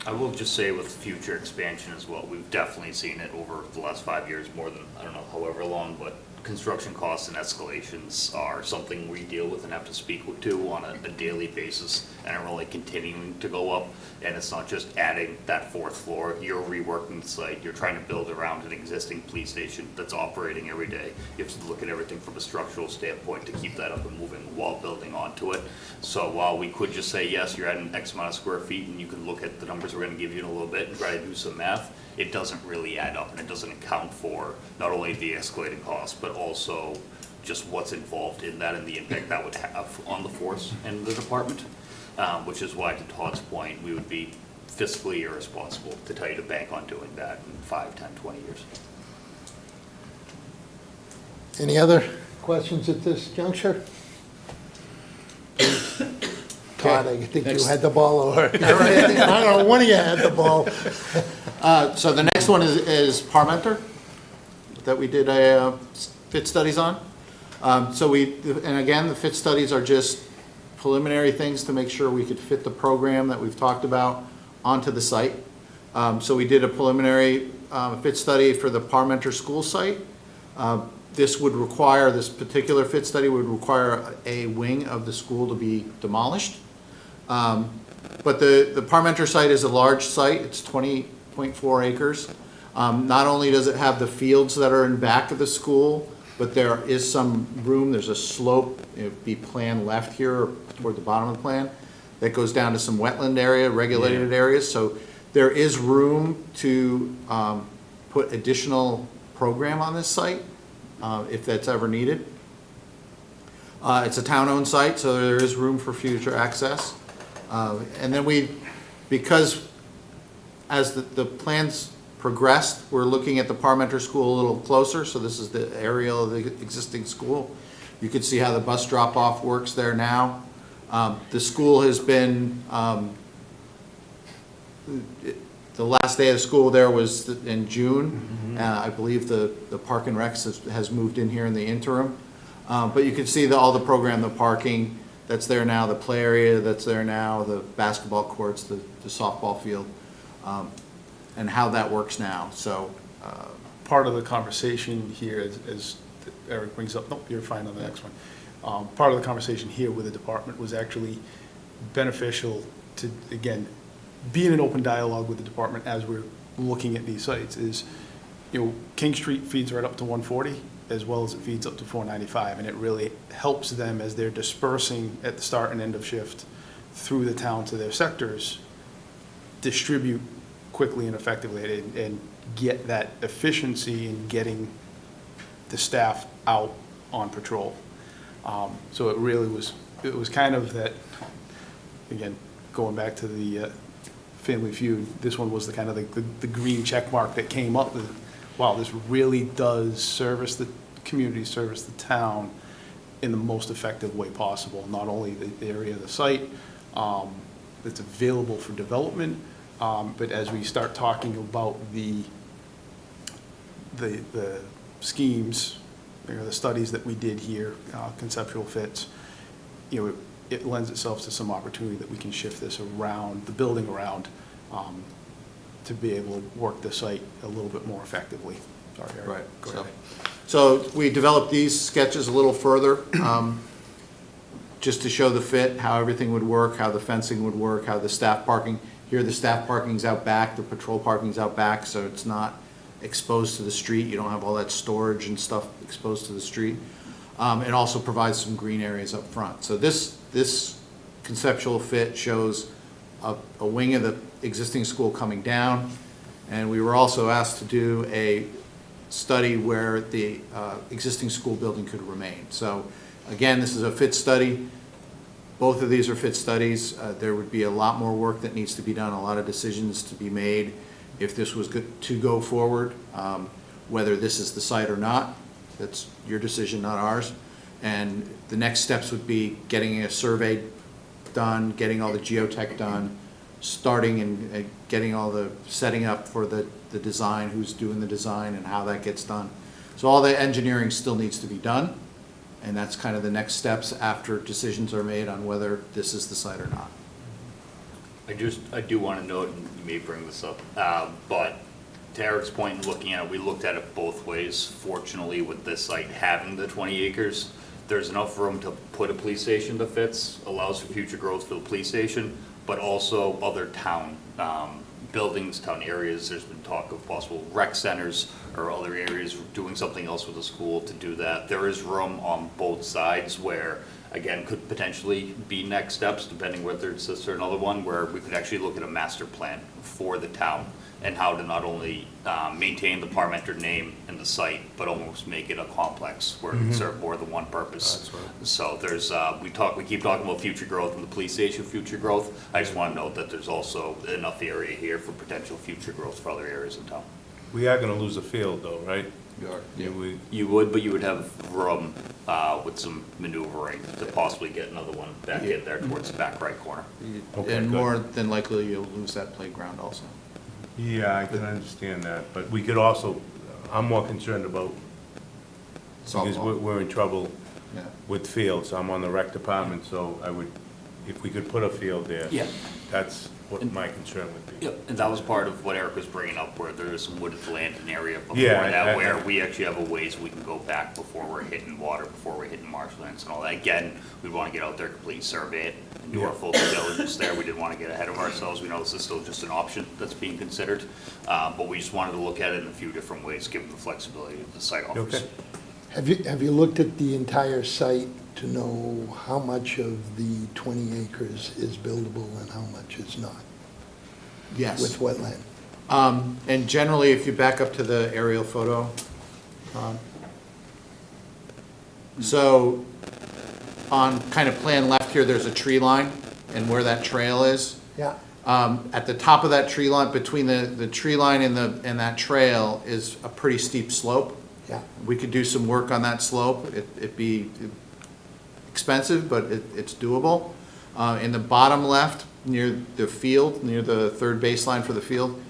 I will just say with future expansion as well, we've definitely seen it over the last 5 years, more than, I don't know, however long, but construction costs and escalations are something we deal with and have to speak to on a daily basis, and are only continuing to go up. And it's not just adding that fourth floor, you're reworking the site, you're trying to build around an existing police station that's operating every day. You have to look at everything from a structural standpoint to keep that up and moving while building onto it. So while we could just say, yes, you're adding X amount of square feet, and you can look at the numbers we're gonna give you in a little bit and try to do some math, it doesn't really add up, and it doesn't account for not only the escalating costs, but also just what's involved in that and the impact that would have on the force and the department. Which is why, to Todd's point, we would be fiscally irresponsible to tell you to bank on doing that in 5, 10, 20 years. Any other questions at this juncture? Todd, I think you had the ball, or, I don't know, one of you had the ball. So the next one is Parmenter, that we did a fit studies on. And again, the fit studies are just preliminary things to make sure we could fit the program that we've talked about onto the site. So we did a preliminary fit study for the Parmenter school site. This particular fit study would require a wing of the school to be demolished. But the Parmenter site is a large site, it's 20.4 acres. Not only does it have the fields that are in back of the school, but there is some room, there's a slope, it'd be plan left here, toward the bottom of the plan, that goes down to some wetland area, regulated areas, so there is room to put additional program on this site, if that's ever needed. It's a town-owned site, so there is room for future access. And then because as the plans progressed, we're looking at the Parmenter School a little closer, so this is the aerial of the existing school. You can see how the bus drop-off works there now. The school has been, the last day of school there was in June. I believe the Park and Rec has moved in here in the interim. But you can see all the program, the parking that's there now, the play area that's there now, the basketball courts, the softball field, and how that works now, so. Part of the conversation here, as Eric brings up, nope, you're fine on the next one. Part of the conversation here with the department was actually beneficial to, again, be in an open dialogue with the department as we're looking at these sites is, King Street feeds right up to 140, as well as it feeds up to 495, and it really helps them as they're dispersing at the start and end of shift through the town to their sectors, distribute quickly and effectively and get that efficiency in getting the staff out on patrol. So it really was, kind of that, again, going back to the Family Feud, this one was the kind of the green check mark that came up with, wow, this really does service the community, service the town in the most effective way possible. Not only the area of the site that's available for development, but as we start talking about the schemes, the studies that we did here, conceptual fits, it lends itself to some opportunity that we can shift this around, the building around, to be able to work the site a little bit more effectively. Sorry, Eric. Right. Go ahead. So we developed these sketches a little further, just to show the fit, how everything would work, how the fencing would work, how the staff parking. Here, the staff parking's out back, the patrol parking's out back, so it's not exposed to the street. You don't have all that storage and stuff exposed to the street. It also provides some green areas up front. So this conceptual fit shows a wing of the existing school coming down, and we were also asked to do a study where the existing school building could remain. So Again, this is a fit study. Both of these are fit studies. There would be a lot more work that needs to be done, a lot of decisions to be made if this was good to go forward, whether this is the site or not. That's your decision, not ours. And the next steps would be getting a survey done, getting all the geotech done, starting and getting all the setting up for the design, who's doing the design and how that gets done. So all the engineering still needs to be done, and that's kind of the next steps after decisions are made on whether this is the site or not. I do want to note, and you may bring this up, but to Eric's point in looking at it, we looked at it both ways. Fortunately, with this site having the 20 acres, there's enough room to put a police station that fits, allows for future growth for the police station, but also other town buildings, town areas. There's been talk of possible rec centers or other areas doing something else with the school to do that. There is room on both sides where, again, could potentially be next steps, depending whether it's this or another one, where we could actually look at a master plan for the town and how to not only maintain the Parmenter name and the site, but almost make it a complex where it can serve more than one purpose. So there's, we keep talking about future growth and the police station future growth. I just want to note that there's also enough area here for potential future growth for other areas in town. We are gonna lose a field though, right? Yeah. You would, but you would have room with some maneuvering to possibly get another one back in there towards the back right corner. Okay, And good. more than likely, you'll lose that playground also. Yeah, I can understand that, but we could also, I'm more concerned about, because Softball. we're in trouble Yeah. with fields. I'm on the rec department, so I would, if we could put a field there. Yeah. That's what my concern would be. Yep, and that was part of what Eric was bringing up, where there is some wooded land in area before Yeah, I- that, where we actually have a ways we can go back before we're hitting water, before we're hitting marshlands and all that. Again, we want to get out there, complete survey it, and do our full due diligence there. We didn't want to get ahead of ourselves. We know this is still just an option that's being considered, but we just wanted to look at it in a few different ways, given the flexibility of the site offers. Okay. Have you looked at the entire site to know how much of the 20 acres is buildable and how much is not Yes. with wetland? And generally, if you back up to the aerial photo, so on kind of plan left here, there's a tree line and where that trail is. Yeah, At the top of that tree line, between the tree line and that trail is a pretty steep slope. yeah. We could do some work on that slope. It'd be expensive, but it's doable. In the bottom left, near the field, near the third baseline for the field,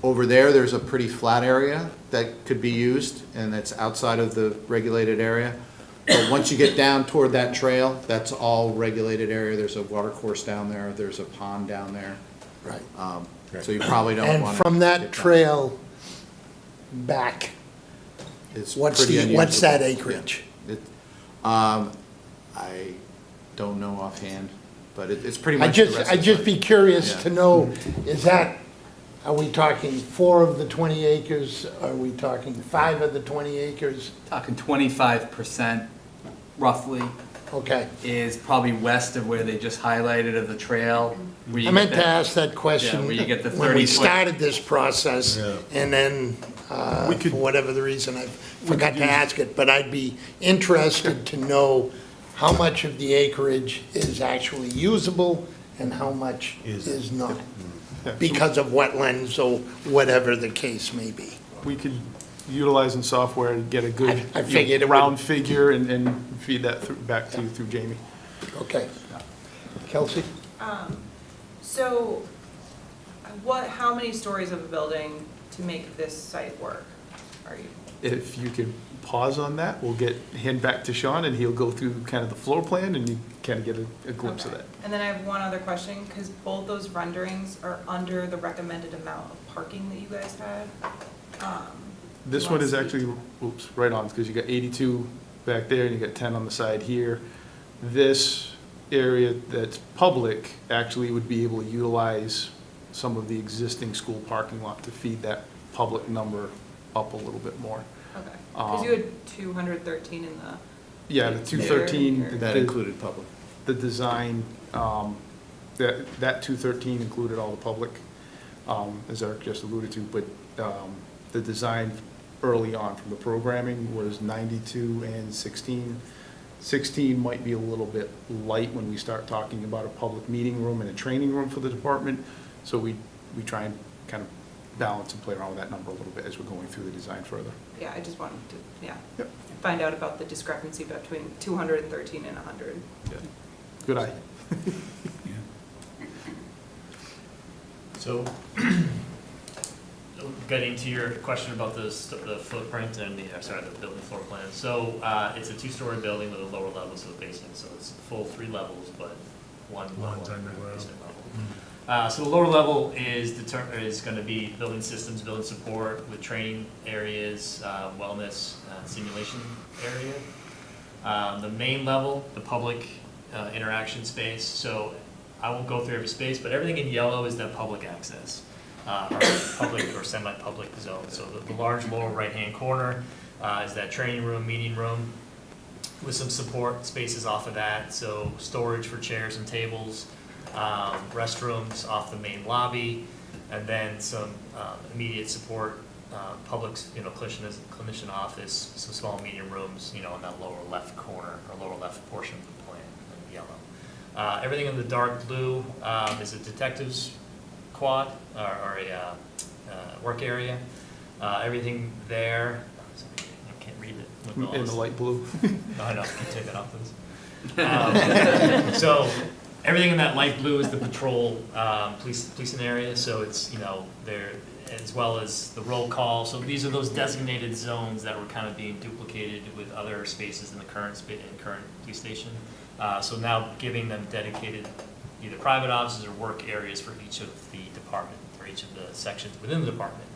over there, there's a pretty flat area that could be used, and it's outside of the regulated area. But once you get down toward that trail, that's all regulated area. There's a water course down there, there's a pond down there. Right. So you probably don't And want to. from that trail back, It's what's pretty what's that unusable. acreage? Yeah. I don't know offhand, but it's pretty I'd much the just, rest I'd of the just be site. curious Yeah. to know, is that, are we talking 4 of the 20 acres? Are we talking 5 of the 20 acres? Talking 25% roughly Okay. is probably west of where they just highlighted of the trail. where you I meant get to that- ask that question Yeah, where you get the when we 30 foot- started this process, and then, We could- for whatever the reason, I forgot to ask it, but I'd be interested to know how much of the acreage is actually usable and how much is not, because of wetlands or whatever the case may be. We could utilize in software and get a good I figured it would- round figure and feed that back to you through Jamie. Okay. Kelsey? So, how many stories of a building to make this site work? Are you, If you could pause on that, we'll hand back to Sean, and he'll go through kind of the floor plan, and you kind of get a glimpse of okay. that. And then I have one other question, because both those renderings are under the recommended amount of parking that you guys had. This one is actually, oops, right on, because you got 82 back there, and you got 10 on the side here. This area that's public actually would be able to utilize some of the existing school parking lot to feed that public number up a little bit more. Okay, because you had 213 in the. Yeah, the 213, That the- included public. the design, that 213 included all the public, as Eric just alluded to, but the design early on from the programming was 92 and 16. 16 might be a little bit light when we start talking about a public meeting room and a training room for the department. So we try and kind of balance and play around with that number a little bit as we're going through the design further. Yeah, I just wanted to, Yep. find out about the discrepancy between 213 and 100. Good eye. So, getting to your question about the footprint and the building floor plan. So, it's a two-story building with a lower level to the basement, so it's full 3 levels, but one level basement level. So the lower level is going to be building systems, building support with training areas, wellness, simulation area. The main level, the public interaction space. So I won't go through every space, but everything in yellow is that public access, or public or semi-public zone. So the large lower right-hand corner is that training room, meeting room, with some support spaces off of that. So storage for chairs and tables, restrooms off the main lobby, and then some immediate support, public, clinician office, some small meeting rooms, in that lower left corner or lower left portion of the plan in yellow. Everything in the dark blue is a detective's quad or a work area. Everything there, I can't read it. with In the light blue. No, I know, can you take that off, please? So, everything in that light blue is the patrol, policing area, so it's, there, as well as the roll call. So these are those designated zones that were kind of being duplicated with other spaces in the current police station. So now giving them dedicated either private offices or work areas for each of the department, or each of the sections within the department.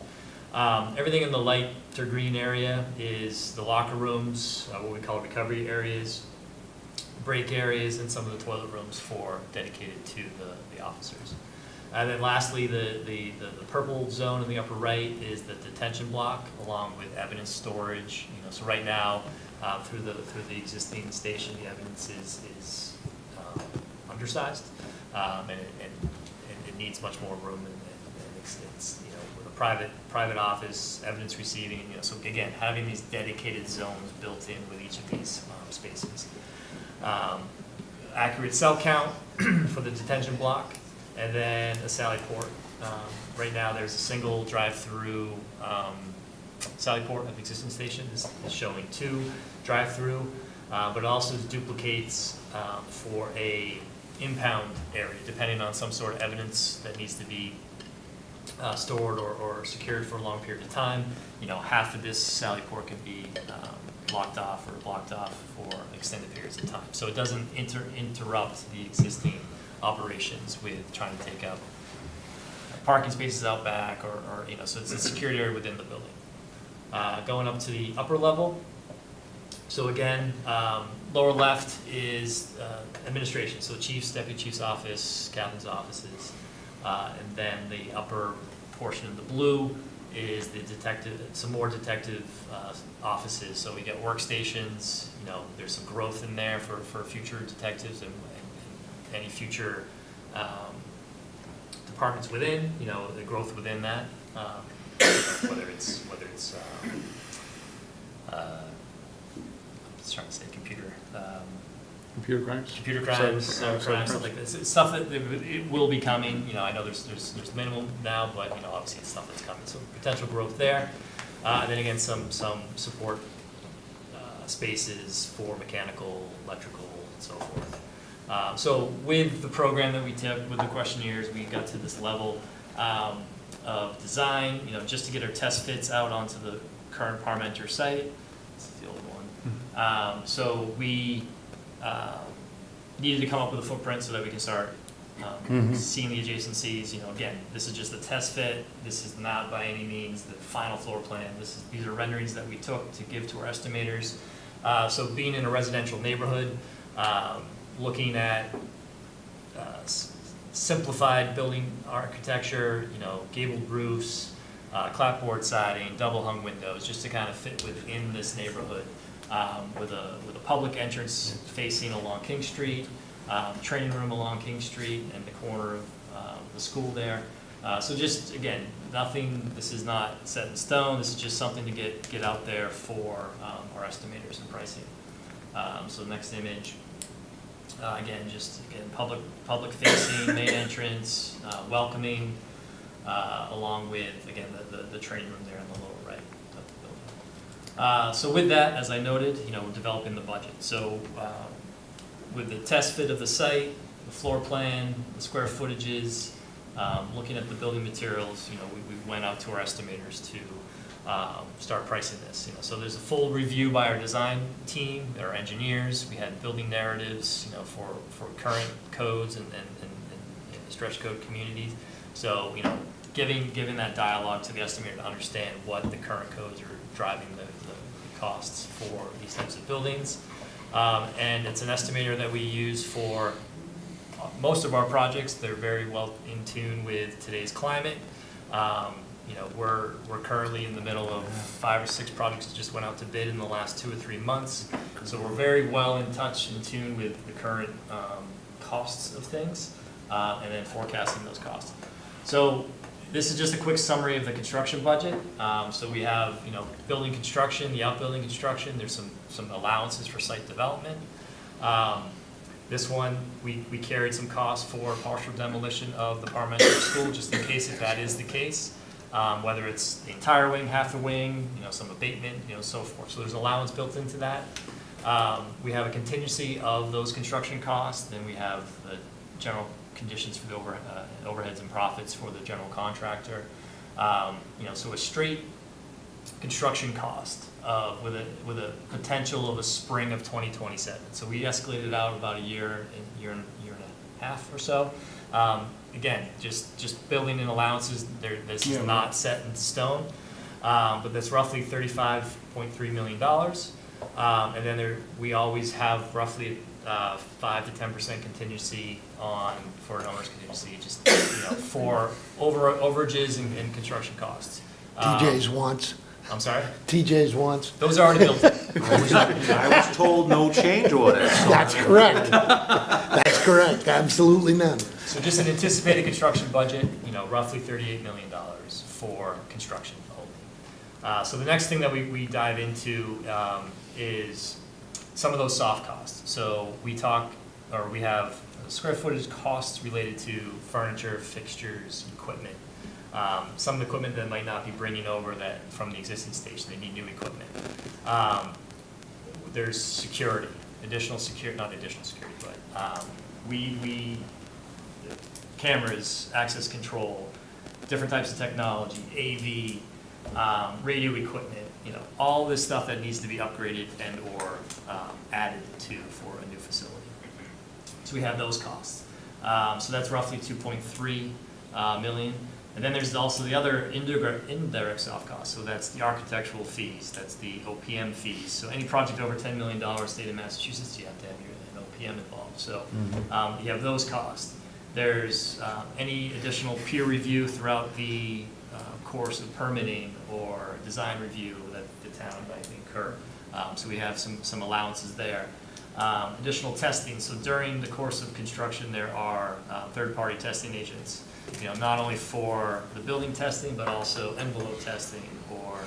Everything in the lighter green area is the locker rooms, what we call recovery areas, break areas, and some of the toilet rooms dedicated to the officers. And then lastly, the purple zone in the upper right is the detention block, along with evidence storage. So right now, through the existing station, the evidence is undersized, and it needs much more room, and it's with a private office, evidence receiving. So again, having these dedicated zones built in with each of these spaces. Accurate cell count for the detention block, and then a Sally Port. Right now, there's a single drive-through Sally Port at the existing station. This is showing 2 drive-through, but it also duplicates for a impound area, depending on some sort of evidence that needs to be stored or secured for a long period of time. Half of this Sally Port can be locked off or blocked off for extended periods of time. So it doesn't interrupt the existing operations with trying to take up parking spaces out back or so it's a security area within the building. Going up to the upper level. So again, lower left is administration. So chief's, deputy chief's office, captain's offices. And then the upper portion of the blue is the some more detective offices. So we get workstations, there's some growth in there for future detectives and any future departments within, the growth within that, whether it's I'm just trying to say computer crimes, stuff like this. It's stuff that it will be coming. I know there's minimum now, but obviously it's stuff that's coming. So potential growth there. And then again, some support spaces for mechanical, electrical, and so forth. So with the program that we took, with the questionnaires, we got to this level of design. Just to get our test fits out onto the current Parmenter site. This is the old one. So we needed to come up with a footprint so that we can start seeing the adjacencies. Again, this is just a test fit. This is not by any means the final floor plan. These are renderings that we took to give to our estimators. So being in a residential neighborhood, looking at simplified building architecture, gabled roofs, clapboard siding, double hung windows, just to kind of fit within this neighborhood. With a public entrance facing along King Street, training room along King Street, and the corner of the school there. So just, again, this is not set in stone. This is just something to get out there for our estimators and pricing. So next image, again, public facing, main entrance, welcoming, along with, again, the training room there in the lower right of the building. So with that, as I noted, we're developing the budget. So with the test fit of the site, the floor plan, the square footages, looking at the building materials, we went out to our estimators to start pricing this. So there's a full review by our design team, our engineers. We had building narratives, for current codes and stretch code communities. So, giving that dialogue to the estimator to understand what the current codes are driving the costs for these types of buildings. And it's an estimator that we use for most of our projects. They're very well in tune with today's climate. We're currently in the middle of 5 or 6 projects that just went out to bid in the last 2 or 3 months. So we're very well in touch, in tune with the current costs of things, and then forecasting those costs. So this is just a quick summary of the construction budget. So we have, building construction, the outbuilding construction. There's some allowances for site development. This one, we carried some costs for partial demolition of the parliamentary school, just in case if that is the case. Whether it's the entire wing, half the wing, some abatement, so forth. So there's allowance built into that. We have a contingency of those construction costs. Then we have the general conditions for the overheads and profits for the general contractor. So a straight construction cost with a potential of a spring of 2027. So we escalated out about a year and a half or so. Again, just building in allowances. This is not set in stone, but that's roughly $35.3 million. And then we always have roughly 5 to 10% contingency for an owner's contingency, just for overages and construction costs. TJ's wants. I'm sorry? TJ's wants. Those are already built in. I was told no change orders. so- That's correct. That's correct. Absolutely none. So just an anticipated construction budget, roughly $38 million for construction only. So the next thing that we dive into is some of those soft costs. So we have square footage costs related to furniture, fixtures, equipment. Some of the equipment that might not be bringing over that from the existing station, they need new equipment. There's security, not additional security, but cameras, access control, different types of technology, AV, radio equipment, all this stuff that needs to be upgraded and or added to for a new facility. So we have those costs. So that's roughly 2.3 million. And then there's also the other indirect soft costs. So that's the architectural fees, that's the OPM fees. So any project over $10 million, state of Massachusetts, you have to have an OPM involved. So you have those costs. There's any additional peer review throughout the course of permitting or design review that the town might incur. So we have some allowances there. Additional testing. So during the course of construction, there are third-party testing agents. Not only for the building testing, but also envelope testing or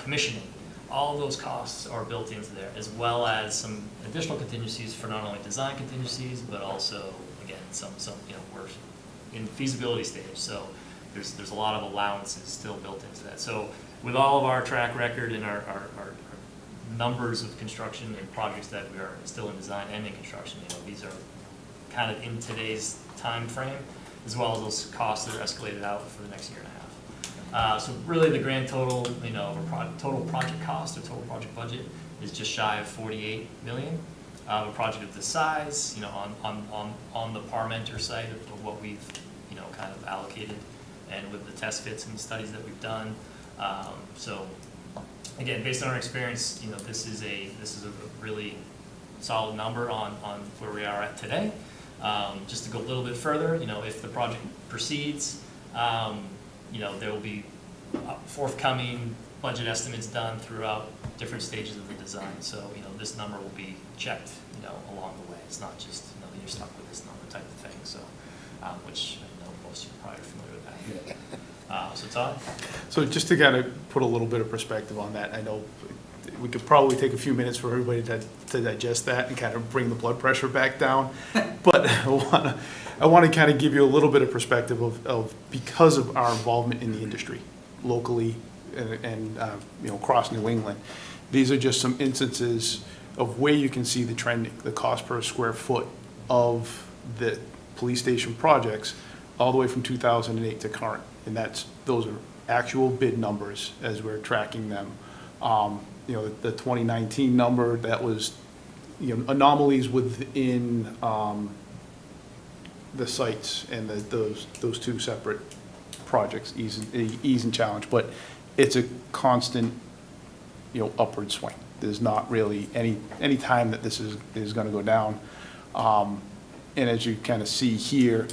commissioning. All those costs are built into there, as well as some additional contingencies for not only design contingencies, but also, again, some we're in feasibility stage. So there's a lot of allowances still built into that. So with all of our track record and our numbers of construction and projects that we are still in design and in construction, these are kind of in today's time frame, as well as those costs that are escalated out for the next year and a half. So really the grand total, total project cost or total project budget is just shy of 48 million. A project of this size, on the Parmenter site of what we've, kind of allocated, and with the test fits and studies that we've done. So again, based on our experience, this is a really solid number on where we are at today. Just to go a little bit further, if the project proceeds, there will be forthcoming budget estimates done throughout different stages of the design. So, this number will be checked, along the way. It's not just, you're stuck with this number type of thing. So, which I know most of you are probably familiar with that. So Todd? So just to kind of put a little bit of perspective on that, I know we could probably take a few minutes for everybody to digest that and kind of bring the blood pressure back down. But I want to kind of give you a little bit of perspective of because of our involvement in the industry locally and across New England. These are just some instances of where you can see the trending, the cost per square foot of the police station projects all the way from 2008 to current. And those are actual bid numbers as we're tracking them. The 2019 number, that was, anomalies within the sites and those two separate projects, ease and challenge, but it's a constant, upward swing. There's not really any time that this is gonna go down. And as you kind of see here,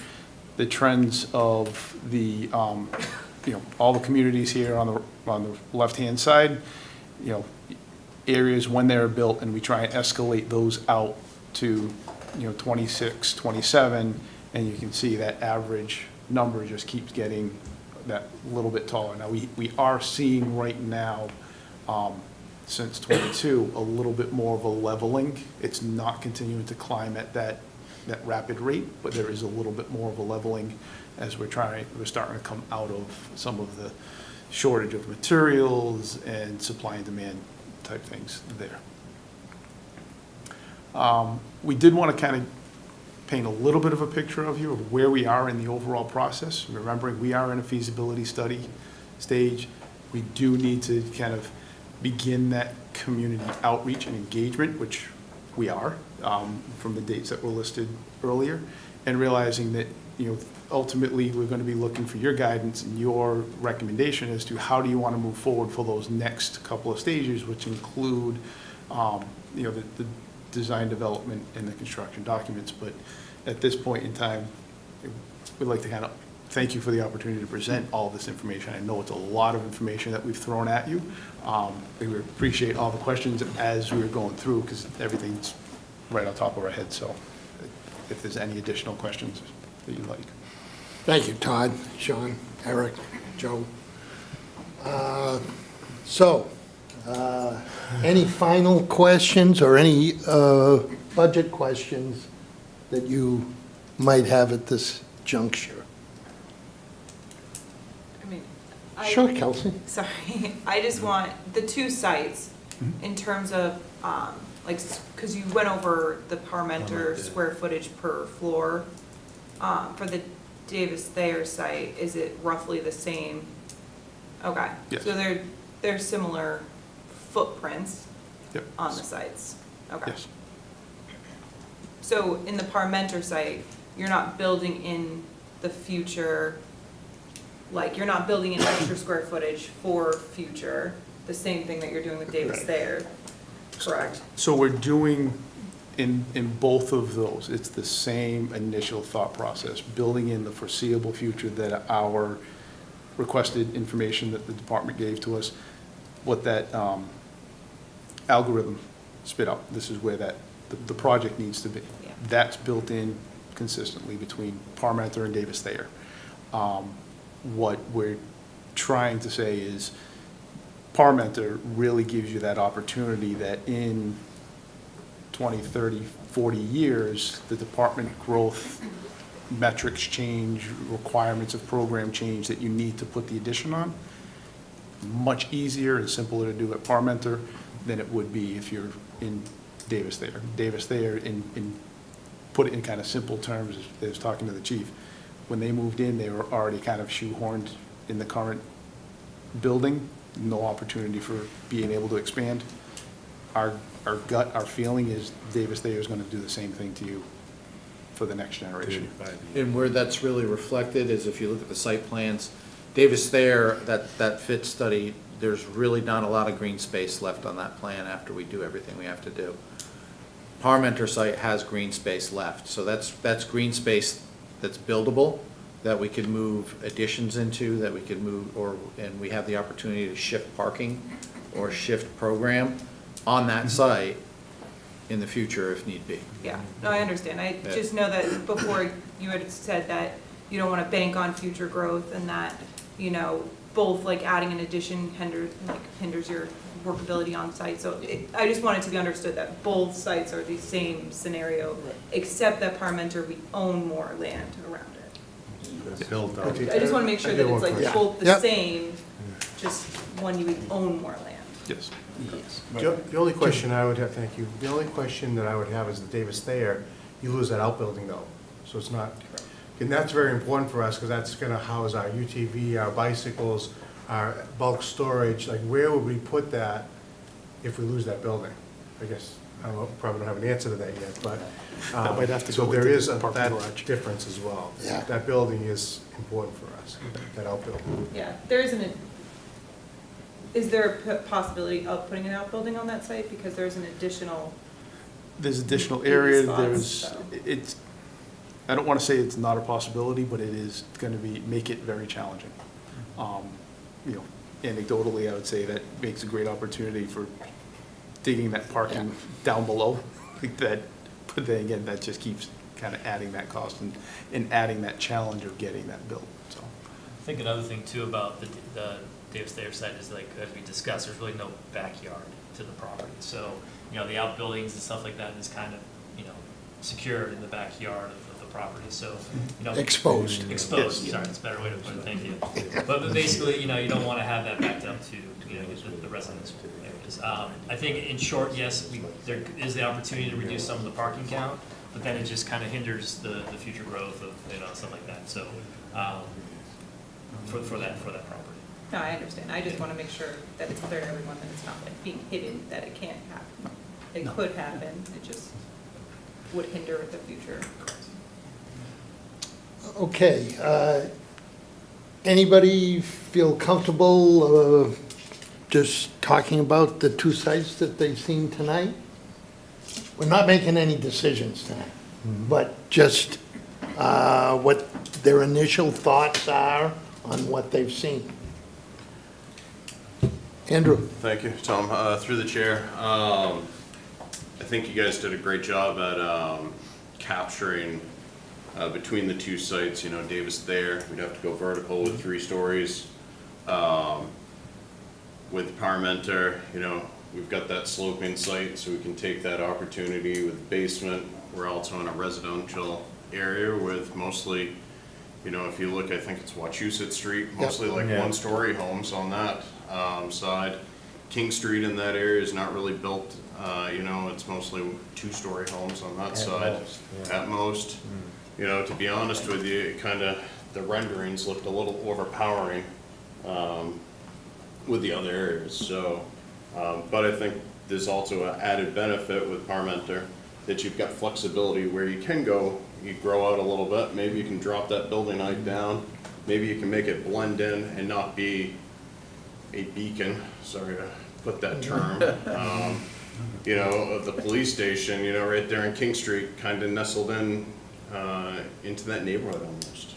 the trends of the, all the communities here on the left-hand side, areas when they're built, and we try and escalate those out to, 26, 27, and you can see that average number just keeps getting that little bit taller. Now, we are seeing right now, since 22, a little bit more of a leveling. It's not continuing to climb at that rapid rate, but there is a little bit more of a leveling as we're starting to come out of some of the shortage of materials and supply and demand type things there. We did want to kind of paint a little bit of a picture of you of where we are in the overall process. Remembering we are in a feasibility study stage. We do need to kind of begin that community outreach and engagement, which we are, from the dates that were listed earlier, and realizing that, ultimately we're going to be looking for your guidance and your recommendation as to how do you want to move forward for those next couple of stages, which include, the design development and the construction documents. But at this point in time, we'd like to kind of thank you for the opportunity to present all this information. I know it's a lot of information that we've thrown at you. We appreciate all the questions as we were going through, because everything's right on top of our head. So if there's any additional questions that you'd like. Thank you, Todd, Sean, Eric, Joe. Any final questions or any budget questions that you might have at this juncture? I mean, Sure, Kelsey. Sorry, I just want the two sites in terms of, because you went over the Parmenter square footage per floor. For the Davis Thayer site, is it roughly the same? Okay. Yes. So they're similar footprints Yep. on the sites? Okay. Yes. So in the Parmenter site, you're not building in the future, you're not building in extra square footage for future, the same thing that you're doing with Davis Right. Thayer, correct? So we're doing, in both of those, it's the same initial thought process, building in the foreseeable future that our requested information that the department gave to us, what that algorithm spit out. This is where the project needs to be. Yeah. That's built in consistently between Parmenter and Davis Thayer. What we're trying to say is Parmenter really gives you that opportunity that in 20, 30, 40 years, the department growth metrics change, requirements of program change that you need to put the addition on. Much easier and simpler to do at Parmenter than it would be if you're in Davis Thayer. Davis Thayer, put it in kind of simple terms, as I was talking to the chief, when they moved in, they were already kind of shoehorned in the current building, no opportunity for being able to expand. Our gut, our feeling is Davis Thayer is going to do the same thing to you for the next generation. And where that's really reflected is if you look at the site plans, Davis Thayer, that fit study, there's really not a lot of green space left on that plan after we do everything we have to do. Parmenter site has green space left, so that's green space that's buildable, that we could move additions into, that we could move, and we have the opportunity to shift parking or shift program on that site in the future if need be. Yeah, no, I understand. I just know that before you had said that you don't want to bank on future growth and that, both like adding an addition hinders your workability on site. So I just want it to be understood that both sites are the same scenario, except that Parmenter, we own more land around it. Built up. I just want to make sure that it's like Yeah. both the Yep. same, just one you would own more land. Yes. The only question I would have, thank you, the only question that I would have is the Davis Thayer, you lose that outbuilding though, so it's not, and that's very important for us, because that's gonna house our UTV, our bicycles, our bulk storage, like where would we put that if we lose that building? I guess, I don't know, probably don't have an answer to that yet, but, That might have to so go with there the is parking that garage. difference as well. Yeah. That building is important for us, that outbuilding. Yeah, there isn't is there a possibility of putting an outbuilding on that site? Because there's an additional, There's additional Maybe area, spots, there's, so. it's, I don't want to say it's not a possibility, but it is going to make it very challenging. You know, anecdotally, I would say that makes a great opportunity for digging that parking down below, like that, but then again, that just keeps kind of adding that cost and adding that challenge of getting that built, so. I think another thing too about the Davis Thayer site is like, as we discussed, there's really no backyard to the property. So, you know, the outbuildings and stuff like that is kind of, you know, secured in the backyard of the property, so, you know. Exposed. Exposed, sorry, that's a better way to put it, thank you. But basically, you know, you don't want to have that backed up to, you know, the residence areas. I think in short, yes, there is the opportunity to reduce some of the parking count, but then it just kind of hinders the future growth of, you know, stuff like that, so, for that property. no, I understand. I just want to make sure that it's clear to everyone that it's not like being hidden, that it can't happen. It could happen, it just would hinder the future. Okay, anybody feel comfortable just talking about the two sites that they've seen tonight? We're not making any decisions tonight, but just what their initial thoughts are on what they've seen. Andrew? Thank you, Tom. Through the chair, I think you guys did a great job at capturing between the two sites, you know, Davis Thayer, we'd have to go vertical with 3 stories. With Parmenter, you know, we've got that sloping site, so we can take that opportunity with the basement. We're also in a residential area with mostly, you know, if you look, I think it's Wachusett Street, mostly like Yeah. 1-story homes on that side. King Street in that area is not really built, you know, it's mostly 2-story homes on that side. At most. You know, to be honest with you, it kinda, the renderings looked a little overpowering with the other areas, so. But I think there's also an added benefit with Parmenter, that you've got flexibility where you can go, you grow out a little bit, maybe you can drop that building height down, maybe you can make it blend in and not be a beacon, sorry to put that term, you know, of the police station, you know, right there in King Street, kind of nestled in, into that neighborhood almost.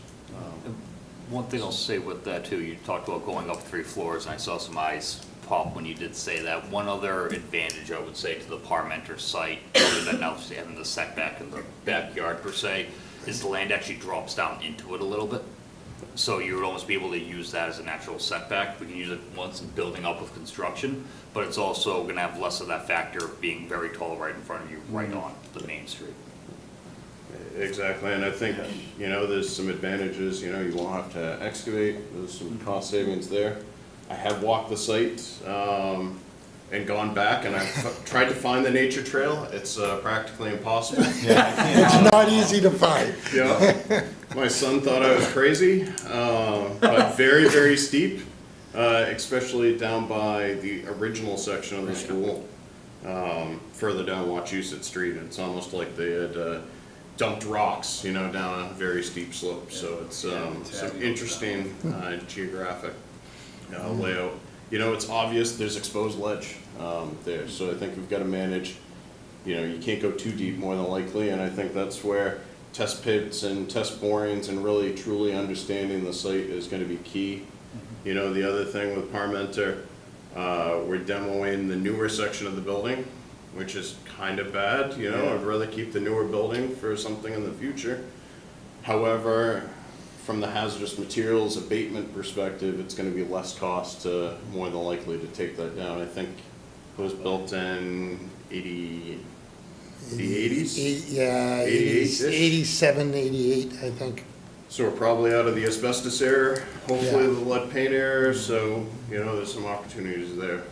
One thing I'll say with that too, you talked about going up 3 floors, and I saw some eyes pop when you did say that. One other advantage I would say to the Parmenter site, other than now having the setback in the backyard per se, is the land actually drops down into it a little bit. So you would almost be able to use that as a natural setback. We can use it once building up with construction, but it's also gonna have less of that factor of being very tall right in front of you, right on the main street. Exactly, and I think, you know, there's some advantages, you know, you won't have to excavate, there's some cost savings there. I have walked the site, and gone back, and I've tried to find the nature trail, it's practically impossible. It's not easy to find. Yeah, my son thought I was crazy, but very, very steep, especially down by the original section of the school. Further down Wachusett Street, it's almost like they had dumped rocks, you know, down a very steep slope, so it's some interesting geographic layout. You know, it's obvious there's exposed ledge there, so I think we've got to manage, you know, you can't go too deep more than likely, and I think that's where test pits and test borings and really truly understanding the site is going to be key. You know, the other thing with Parmenter, we're demoing the newer section of the building, which is kind of bad, you know, I'd rather keep the newer building for something in the future. However, from the hazardous materials abatement perspective, it's gonna be less cost to, more than likely to take that down. I think it was built in the 80s? Yeah, 88-ish? 87, 88, I think. So we're probably out of the asbestos era, hopefully Yeah. the lead paint era, so, there's some opportunities there.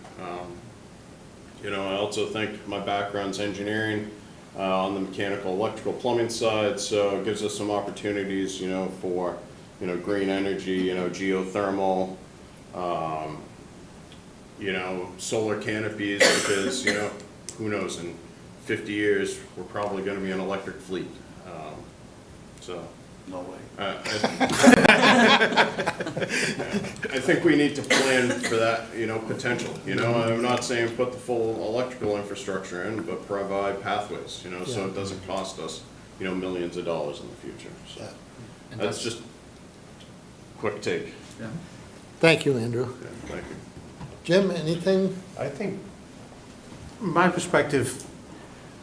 I also think my background's engineering, on the mechanical, electrical, plumbing side, so it gives us some opportunities, for, green energy, geothermal, solar canopies, because, who knows, in 50 years, we're probably gonna be an electric fleet. So, No way. I think we need to plan for that, potential, I'm not saying put the full electrical infrastructure in, but provide pathways, so Yeah. it doesn't cost us, millions of dollars in the future, so. Yeah. That's just quick take. Thank you, Andrew. Yeah, thank you. Jim, anything? I think, from my perspective,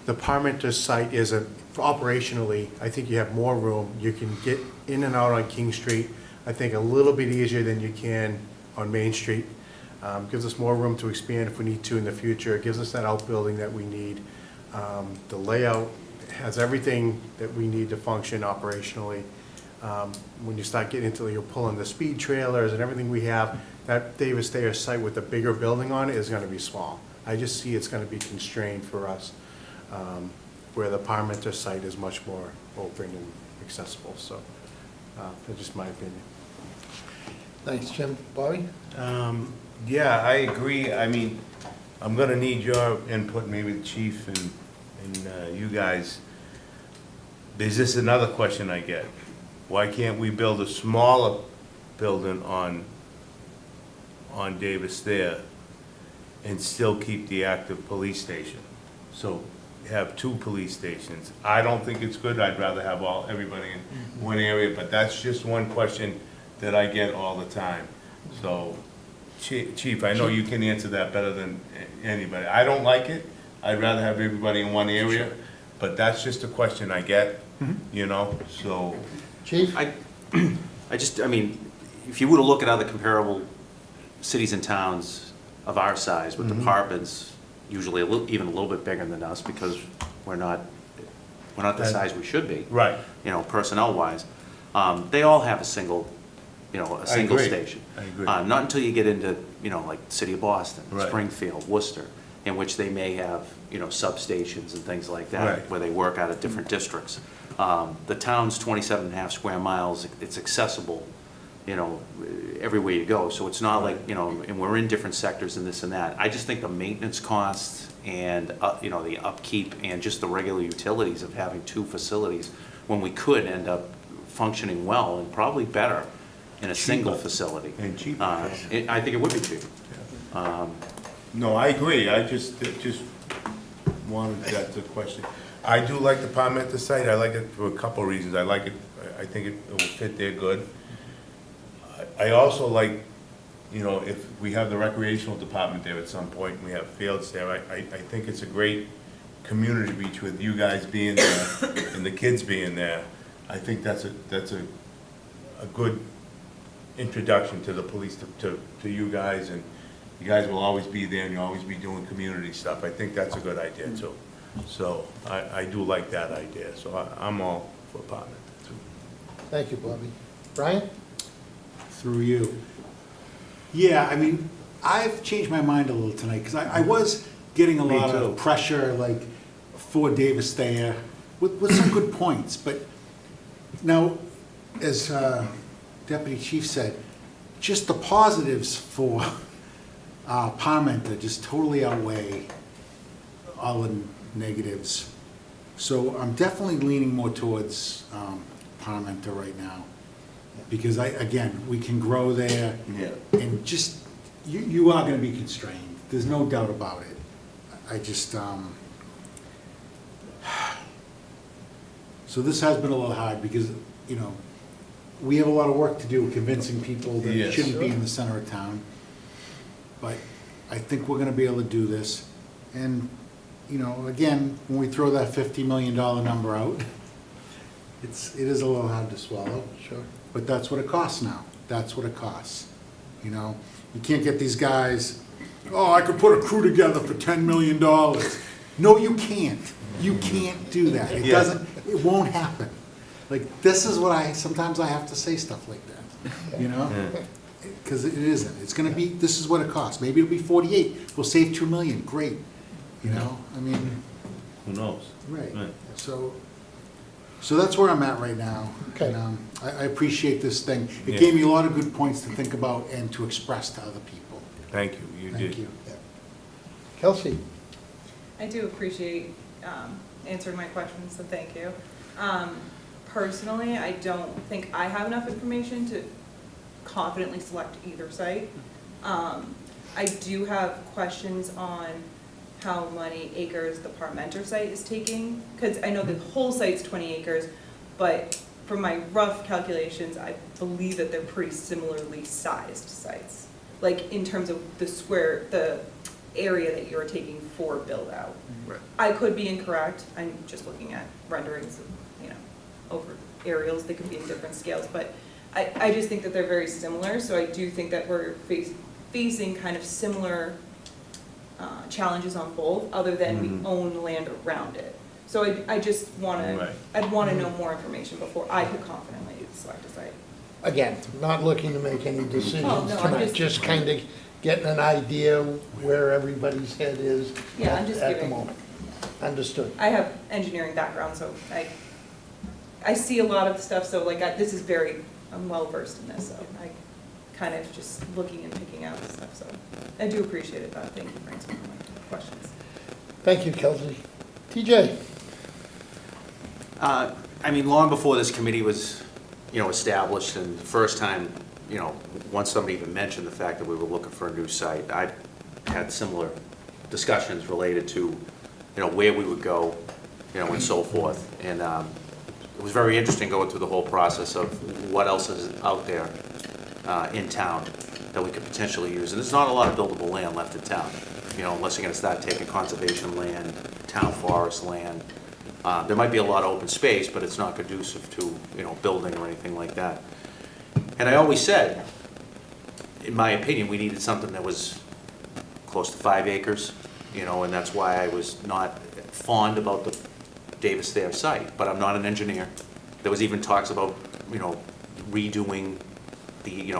the Parmenter site operationally, I think you have more room. You can get in and out on King Street, I think a little bit easier than you can on Main Street. Gives us more room to expand if we need to in the future. It gives us that outbuilding that we need. The layout has everything that we need to function operationally. When you start getting into, you're pulling the speed trailers and everything we have, that Davis Thayer site with the bigger building on it is gonna be small. I just see it's gonna be constrained for us, where the Parmenter site is much more open and accessible, so, that's just my opinion. Thanks, Jim. Bobby? Yeah, I agree. I mean, I'm gonna need your input, maybe the chief and you guys. There's just another question I get. Why can't we build a smaller building on Davis there and still keep the active police station? So have two police stations. I don't think it's good. I'd rather have everybody in one area, but that's just one question that I get all the time. So, Chief, I know you can answer that better than anybody. I don't like it. I'd rather have everybody in one area, but that's just a question I get, so. Chief? I mean, if you were to look at other comparable cities and towns of our size with departments, usually even a little bit bigger than us because we're not the size we should be. Right. Personnel-wise. They all have a single agree. station. I agree. Not until you get into, like the city of Boston, Right. Springfield, Worcester, in which they may have, substations and things like that, Right. where they work out of different districts. The town's 27 and a half square miles, it's accessible, everywhere you go. So it's not like, and we're in different sectors and this and that. I just think the maintenance costs and, the upkeep and just the regular utilities of having two facilities, when we could end up functioning well and probably better in a single facility. And cheaper. I think it would be cheaper. No, I agree. I just wanted that to question. I do like the Parmenter site. I like it for a couple of reasons. I like it, I think it will fit there good. I also like, if we have the recreational department there at some point, and we have fields there, I think it's a great community reach with you guys being there and the kids being there. I think that's a good introduction to the police, to you guys, and you guys will always be there and you'll always be doing community stuff. I think that's a good idea too. So I do like that idea, so I'm all for Parmenter too. Thank you, Bobby. Brian? Through you. Yeah, I mean, I've changed my mind a little tonight, because I was getting a Me lot too. of pressure, like, for Davis Thayer, with some good points, but now, as Deputy Chief said, just the positives for Parmenter just totally outweigh all the negatives. So I'm definitely leaning more towards Parmenter right now, because again, we can grow there. Yeah. And just, you are gonna be constrained, there's no doubt about it. I just, so this has been a little hard, because, we have a lot of work to do convincing people that it Yes. shouldn't be in the center of town. But I think we're gonna be able to do this. And, again, when we throw that $50 million number out, it is a little hard to swallow. Sure. but that's what it costs now. That's what it costs, you know? You can't get these guys, oh, I could put a crew together for $10 million. No, you can't. You can't do that. It doesn't, it won't happen. Like, this is what sometimes I have to say stuff like that, you know? Because it isn't. It's gonna be, this is what it costs. Maybe it'll be 48. We'll save 2 million, great. You know, I mean, Who knows? right. Right. So that's where I'm at right now. Okay. And, I appreciate this thing. It Yeah. gave me a lot of good points to think about and to express to other people. Thank you, you did. Thank you. Kelsey? I do appreciate answering my questions, so thank you. Personally, I don't think I have enough information to confidently select either site. I do have questions on how many acres the Parmenter site is taking, because I know the whole site's 20 acres, but from my rough calculations, I believe that they're pretty similarly sized sites, like in terms of the area that you're taking for build out. Right. I could be incorrect, I'm just looking at renderings, over aerials, they could be in different scales, but I just think that they're very similar, so I do think that we're facing kind of similar challenges on both, other than we own land around it. So I just wanna, Right. I'd wanna know more information before I could confidently select a site. Again, not looking to make any decisions Oh, no, I'm tonight, just kind of getting an idea where everybody's head is Yeah, I'm just at the giving- moment. Understood. I have engineering background, so I see a lot of stuff, so like, this is I'm well versed in this, so I kind of just looking and picking out stuff, so I do appreciate it, though. Thank you for answering my questions. Thank you, Kelsey. TJ? I mean, long before this committee was, established, and the first time, once somebody even mentioned the fact that we were looking for a new site, I had similar discussions related to, where we would go, and so forth. And it was very interesting going through the whole process of what else is out there in town that we could potentially use. And there's not a lot of buildable land left in town, unless you're gonna start taking conservation land, town forest land. There might be a lot of open space, but it's not conducive to, building or anything like that. And I always said, in my opinion, we needed something that was close to 5 acres, and that's why I was not fond about the Davis Thayer site, but I'm not an engineer. There was even talks about, redoing the,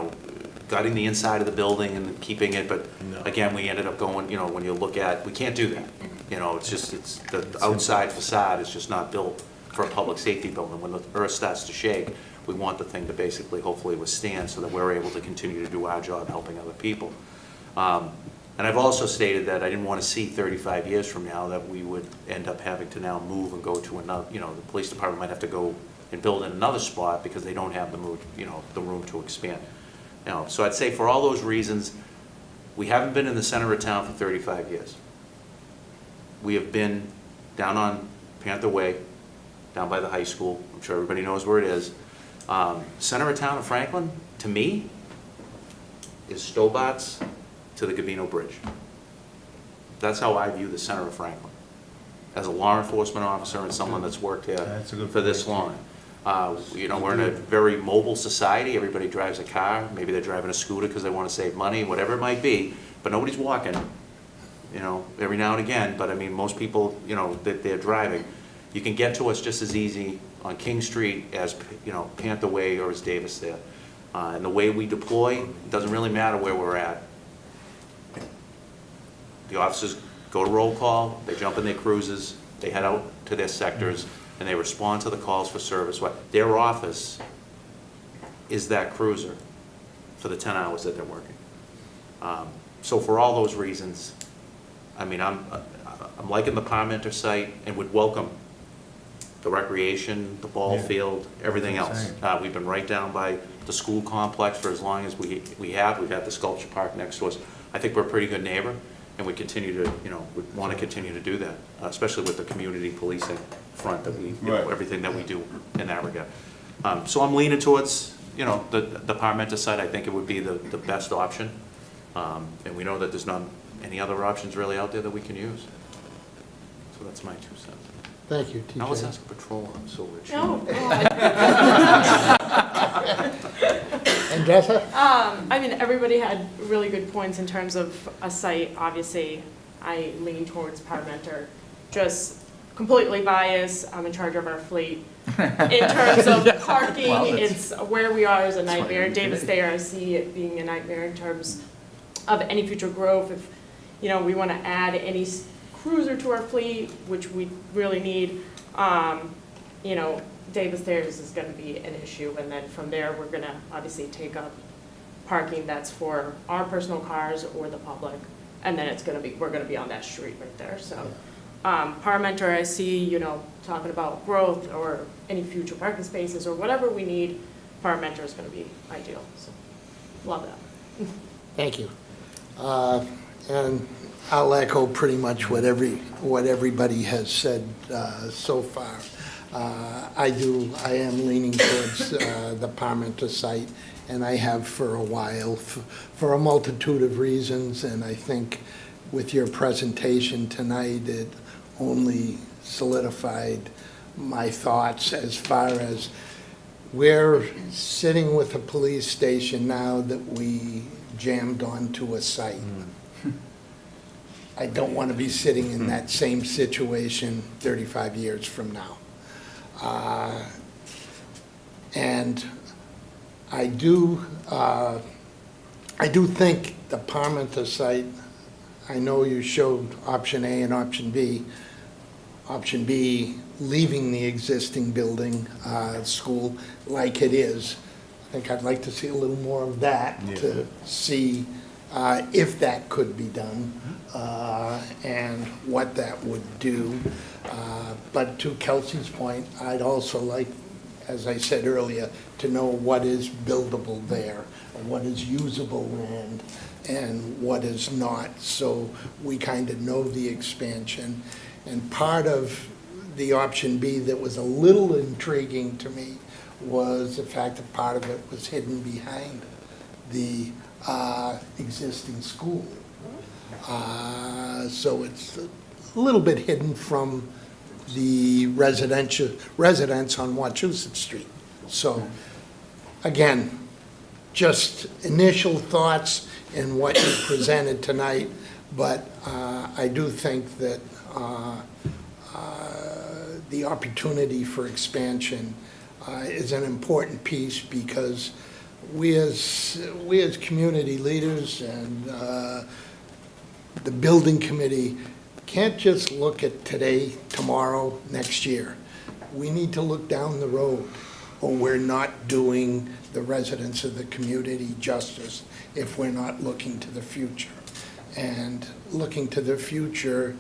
gutting the inside of the building and keeping it, but No. again, we ended up going, when you look at, we can't do that. It's the outside facade is just not built for a public safety building. When the earth starts to shake, we want the thing to basically hopefully withstand so that we're able to continue to do our job helping other people. And I've also stated that I didn't want to see 35 years from now that we would end up having to now move and go to another, the police department might have to go and build in another spot because they don't have the room to expand. So I'd say for all those reasons, we haven't been in the center of town for 35 years. We have been down on Panther Way, down by the high school. I'm sure everybody knows where it is. Center of town of Franklin, to me, is Stobart's to the Gabino Bridge. That's how I view the center of Franklin, as a law enforcement officer and someone that's worked here That's a good for this point. long. We're in a very mobile society. Everybody drives a car. Maybe they're driving a scooter because they want to save money, whatever it might be, but nobody's walking, every now and again. But I mean, most people, they're driving. You can get to us just as easy on King Street as, Panther Way or as Davis there. And the way we deploy, it doesn't really matter where we're at. The officers go to roll call, they jump in their cruisers, they head out to their sectors, and they respond to the calls for service. Their office is that cruiser for the 10 hours that they're working. So for all those reasons, I mean, I'm liking the Parmenter site and would welcome the recreation, the ball Yeah. field, everything That's what I'm else. We've been right down by the school complex for as long as we have. We've had the sculpture park next to us. I think we're a pretty good neighbor, and we continue to, we want to continue to do that, especially with the community policing front that we, Right. everything that we do in that regard. So I'm leaning towards, the Parmenter site. I think it would be the best option. And we know that there's not any other options really out there that we can use. So that's my 2 cents. Thank you, I was TJ. asking patrol officer, which. No, And Jessa? I mean, everybody had really good points in terms of a site. Obviously, I lean towards Parmenter. Just completely biased. I'm in charge of our fleet. In terms of parking, Well, that's- it's where we are is a why you're nightmare. in Davis committee. Thayer, I see it being a nightmare in terms of any future growth. If, you know, we want to add any cruiser to our fleet, which we really need, you know, Davis Stairs is gonna be an issue, and then from there, we're gonna obviously take up parking that's for our personal cars or the public, and then we're gonna be on that street right there, so. Parmenter, I see, you know, talking about growth or any future parking spaces or whatever we need, Parmenter is gonna be ideal, so, love that. Thank you. And I'll echo pretty much what everybody has said so far. I am leaning towards the Parmenter site, and I have for a while, for a multitude of reasons, and I think with your presentation tonight, it only solidified my thoughts as far as we're sitting with a police station now that we jammed onto a site. I don't want to be sitting in that same situation 35 years from now. And I do think the Parmenter site, I know you showed option A and option B. Option B, leaving the existing building, school like it is. I think I'd like to see a little more of that to see if that could be done and what that would do. But to Kelsey's point, I'd also like, as I said earlier, to know what is buildable there, what is usable land, and what is not, so we kind of know the expansion. And part of the option B that was a little intriguing to me was the fact that part of it was hidden behind the existing school. So it's a little bit hidden from the residents on Wachusett Street. So, again, just initial thoughts in what you presented tonight, but I do think that the opportunity for expansion is an important piece, because we as community leaders and the building committee can't just look at today, tomorrow, next year. We need to look down the road, or we're not doing the residents of the community justice if we're not looking to the future. And looking to the future,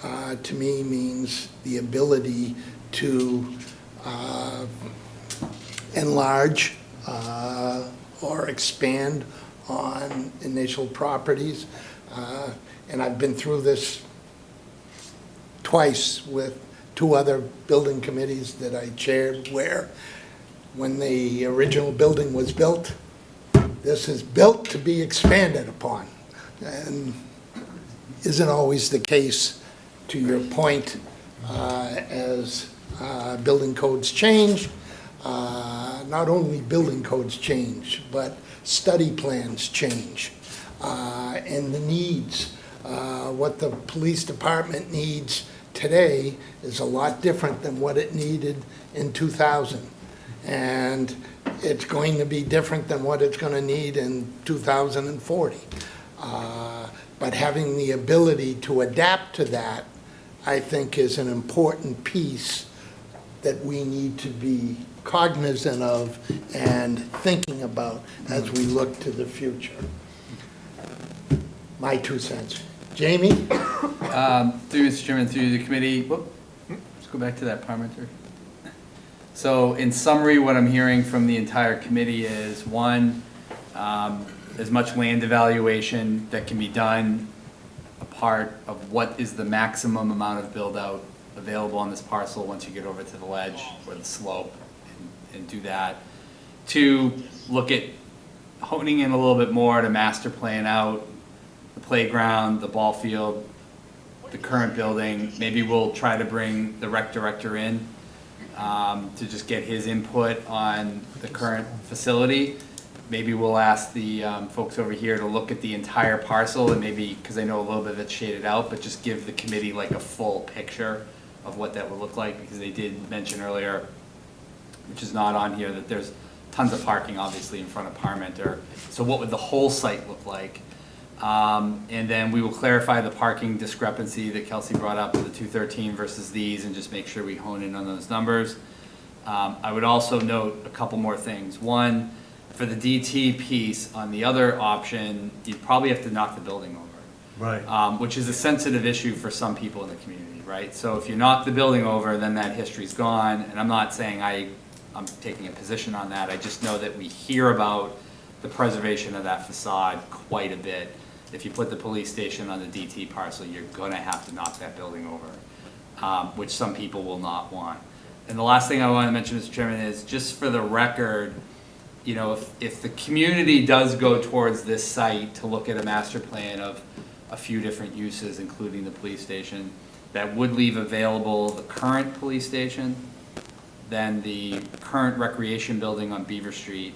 to me, means the ability to enlarge or expand on initial properties. And I've been through this twice with two other building committees that I chaired, where when the original building was built, this is built to be expanded upon. And isn't always the case, to your point, as building codes change. Not only building codes change, but study plans change. And the needs, what the police department needs today is a lot different than what it needed in 2000. And it's going to be different than what it's going to need in 2040. But having the ability to adapt to that, I think, is an important piece that we need to be cognizant of and thinking about as we look to the future. My 2 cents. Jamie? Through Mr. Chairman, through the committee, let's go back to that Parmenter. So in summary, what I'm hearing from the entire committee is, one, as much land evaluation that can be done, a part of what is the maximum amount of build-out available on this parcel once you get over to the ledge or the slope, and do that. Two, look at honing in a little bit more to master plan out the playground, the ball field, the current building. Maybe we'll try to bring the rec director in to just get his input on the current facility. Maybe we'll ask the folks over here to look at the entire parcel and maybe, because I know a little bit of it's shaded out, but just give the committee like a full picture of what that would look like, because they did mention earlier, which is not on here, that there's tons of parking obviously in front of Parmenter. So what would the whole site look like? And then we will clarify the parking discrepancy that Kelsey brought up with the 213 versus these, and just make sure we hone in on those numbers. I would also note a couple more things. One, for the DT piece, on the other option, you'd probably have to knock the building over. Right. Which is a sensitive issue for some people in the community, right? So if you knock the building over, then that history's gone, and I'm not saying I'm taking a position on that. I just know that we hear about the preservation of that facade quite a bit. If you put the police station on the DT parcel, you're gonna have to knock that building over, which some people will not want. And the last thing I want to mention, Mr. Chairman, is just for the record, you know, if the community does go towards this site to look at a master plan of a few different uses, including the police station, that would leave available the current police station, then the current recreation building on Beaver Street,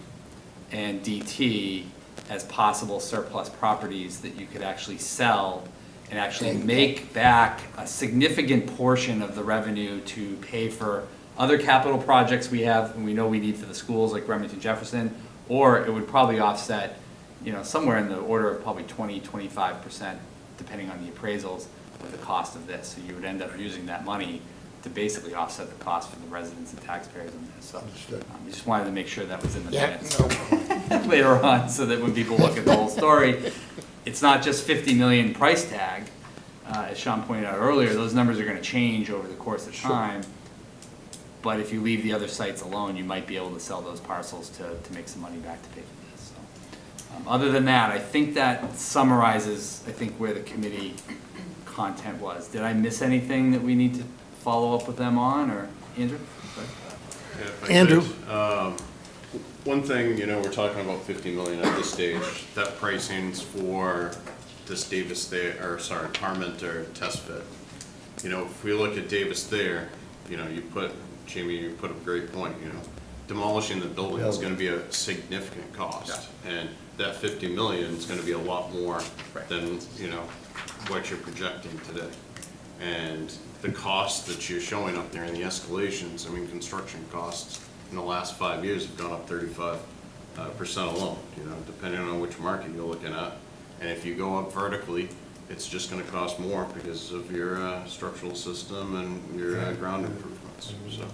and DT as possible surplus properties that you could actually sell and actually make back a significant portion of the revenue to pay for other capital projects we have and we know we need for the schools like Remington Jefferson, or it would probably offset, you know, somewhere in the order of probably 20–25%, depending on the appraisals, of the cost of this. So you would end up using that money to basically offset the cost for the residents and taxpayers on this. So we just wanted to make sure that was in the minutes later on, so that when people look at the whole story, it's not just 50 million price tag. As Sean pointed out earlier, those numbers are going to change over the course of time. But if you leave the other sites alone, you might be able to sell those parcels to make some money back to pay for this. So, other than that, I think that summarizes, I think, where the committee content was. Did I miss anything that we need to follow up with them on, or Andrew? Yeah, if I Andrew? could, one thing, you know, we're talking about 50 million at this stage. That pricing's for this Davis Thayer, or sorry, Parmenter test fit. You know, if we look at Davis Thayer, you know, Jamie, you put up a great point, you know, demolishing the building is gonna be a significant cost. And that 50 million is gonna be a lot more than, you know, what you're projecting today. And the cost that you're showing up there in the escalations, I mean, construction costs in the last 5 years have gone up 35% alone, you know, depending on which market you're looking at. And if you go up vertically, it's just gonna cost more because of your structural system and your ground improvements, so.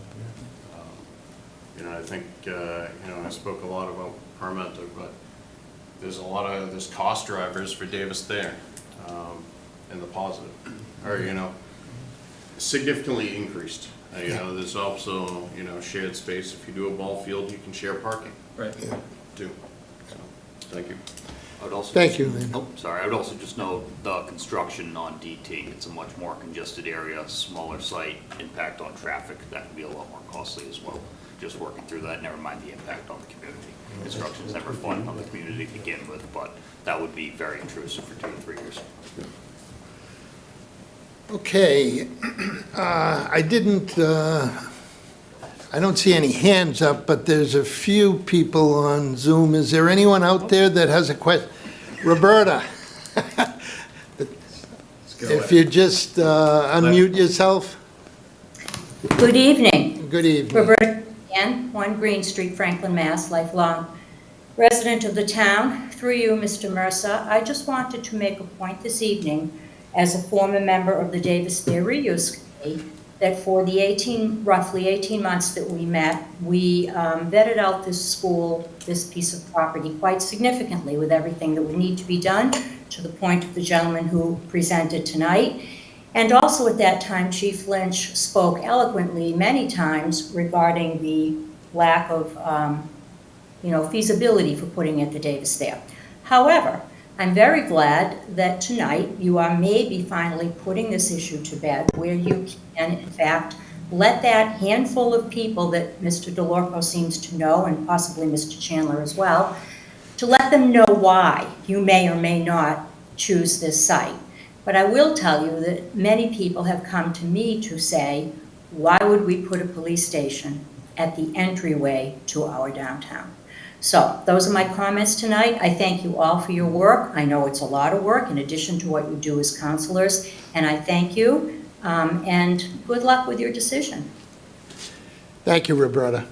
You know, I think, you know, I spoke a lot about Parmenter, but there's cost drivers for Davis there, in the positive, or, you know, significantly increased. You know, there's also, you know, shared space. If you do a ball field, you can share parking Right. too. So, thank you. I would also Thank just- you, Lynn. Oh, sorry, I would also just note the construction on DT, it's a much more congested area, smaller site, impact on traffic, that can be a lot more costly as well. Just working through that, never mind the impact on the community. Construction's never fun on the community to begin with, but that would be very intrusive for 2 to 3 years. Okay, I don't see any hands up, but there's a few people on Zoom. Is there anyone out there that has a question? Roberta? If you just unmute yourself. Good evening. Good evening. Roberta Ann, 1 Green Street, Franklin, Mass., lifelong resident of the town. Through you, Mr. Mercer, I just wanted to make a point this evening, as a former member of the Davis Thayer Reuse Committee, that for the roughly 18 months that we met, we vetted out this school, this piece of property, quite significantly with everything that would need to be done, to the point of the gentleman who presented tonight. And also at that time, Chief Lynch spoke eloquently many times regarding the lack of feasibility for putting it at the Davis Thayer. However, I'm very glad that tonight you are maybe finally putting this issue to bed, where you can, in fact, let that handful of people that Mr. DeLorco seems to know, and possibly Mr. Chandler as well, to let them know why you may or may not choose this site. But I will tell you that many people have come to me to say, why would we put a police station at the entryway to our downtown? So those are my comments tonight. I thank you all for your work. I know it's a lot of work in addition to what you do as counselors, and I thank you, and good luck with your decision. Thank you, Roberta.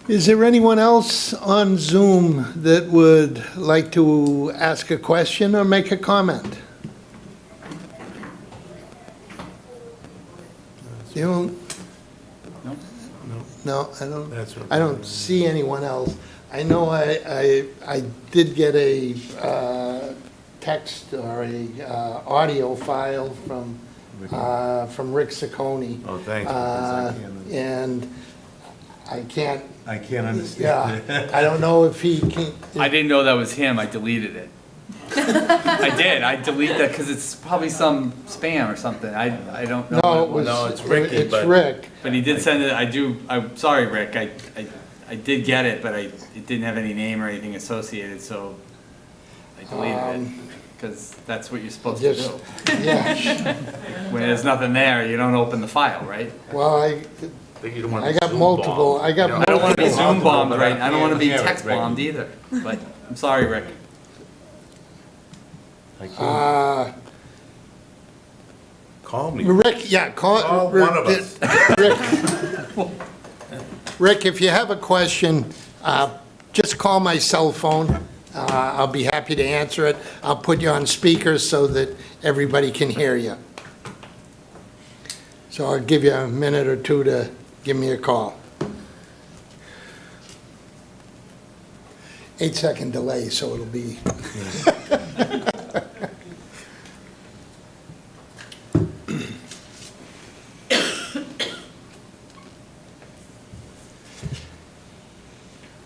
Is there anyone else on Zoom that would like to ask a question or make a comment? You don't? No, I don't. That's right. I don't see anyone else. I know I did get a text or a audio file from Rick Sacconi. Oh, thanks. because I can't- And I can't, I can't understand. yeah, I don't know if he can. I didn't know that was him, I deleted it. I did, I deleted that because it's probably some spam or something, I don't know. No, what it was. No, it's Ricky, It's but- Rick. But he did send it, I'm sorry, Rick, I did get it, but it didn't have any name or anything associated, so I deleted it. Because that's what you're supposed to Just, do. yeah, When there's nothing there, you don't open the file, right? well, I got multiple, I got I don't wanna be multiple. Zoom bombed, but right? I I don't wanna be can't hear it, text Rick. bombed either, but I'm sorry, Rick. I can't. Call me. Rick, yeah, Call call. one of us. Rick, if you have a question, just call my cell phone. I'll be happy to answer it. I'll put you on speaker so that everybody can hear you. So I'll give you a minute or two to give me a call. 8-second delay, so it'll be.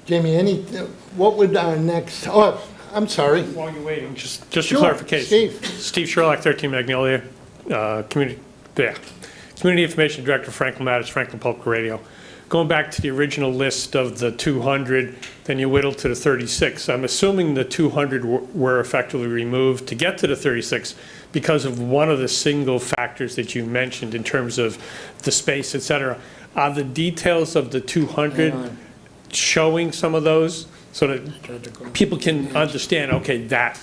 Jamie, what would our next, oh, I'm sorry. While you're waiting, just a Sure, clarification. Steve. Steve Sherlock, 13 Magnolia, Community Information Director, Franklin Matters, Franklin Public Radio. Going back to the original list of the 200, then you whittled to the 36. I'm assuming the 200 were effectively removed to get to the 36 because of one of the single factors that you mentioned in terms of the space, et cetera. Are the details of the 200 showing some of those so that people can understand, okay, that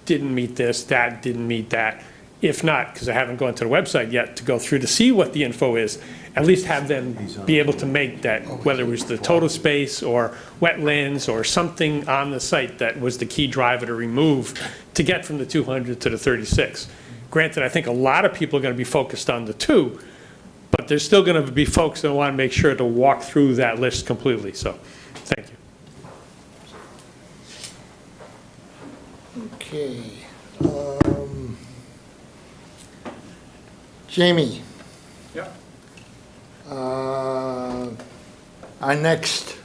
didn't meet this, that didn't meet that? If not, because I haven't gone to the website yet to go through to see what the info is, at least have them be able to make that, whether it was the total space or wetlands or something on the site that was the key driver to remove to get from the 200 to the 36. Granted, I think a lot of people are going to be focused on the 2, but there's still going to be folks that want to make sure to walk through that list completely, so, thank you. Okay. Jamie? Yep. Our next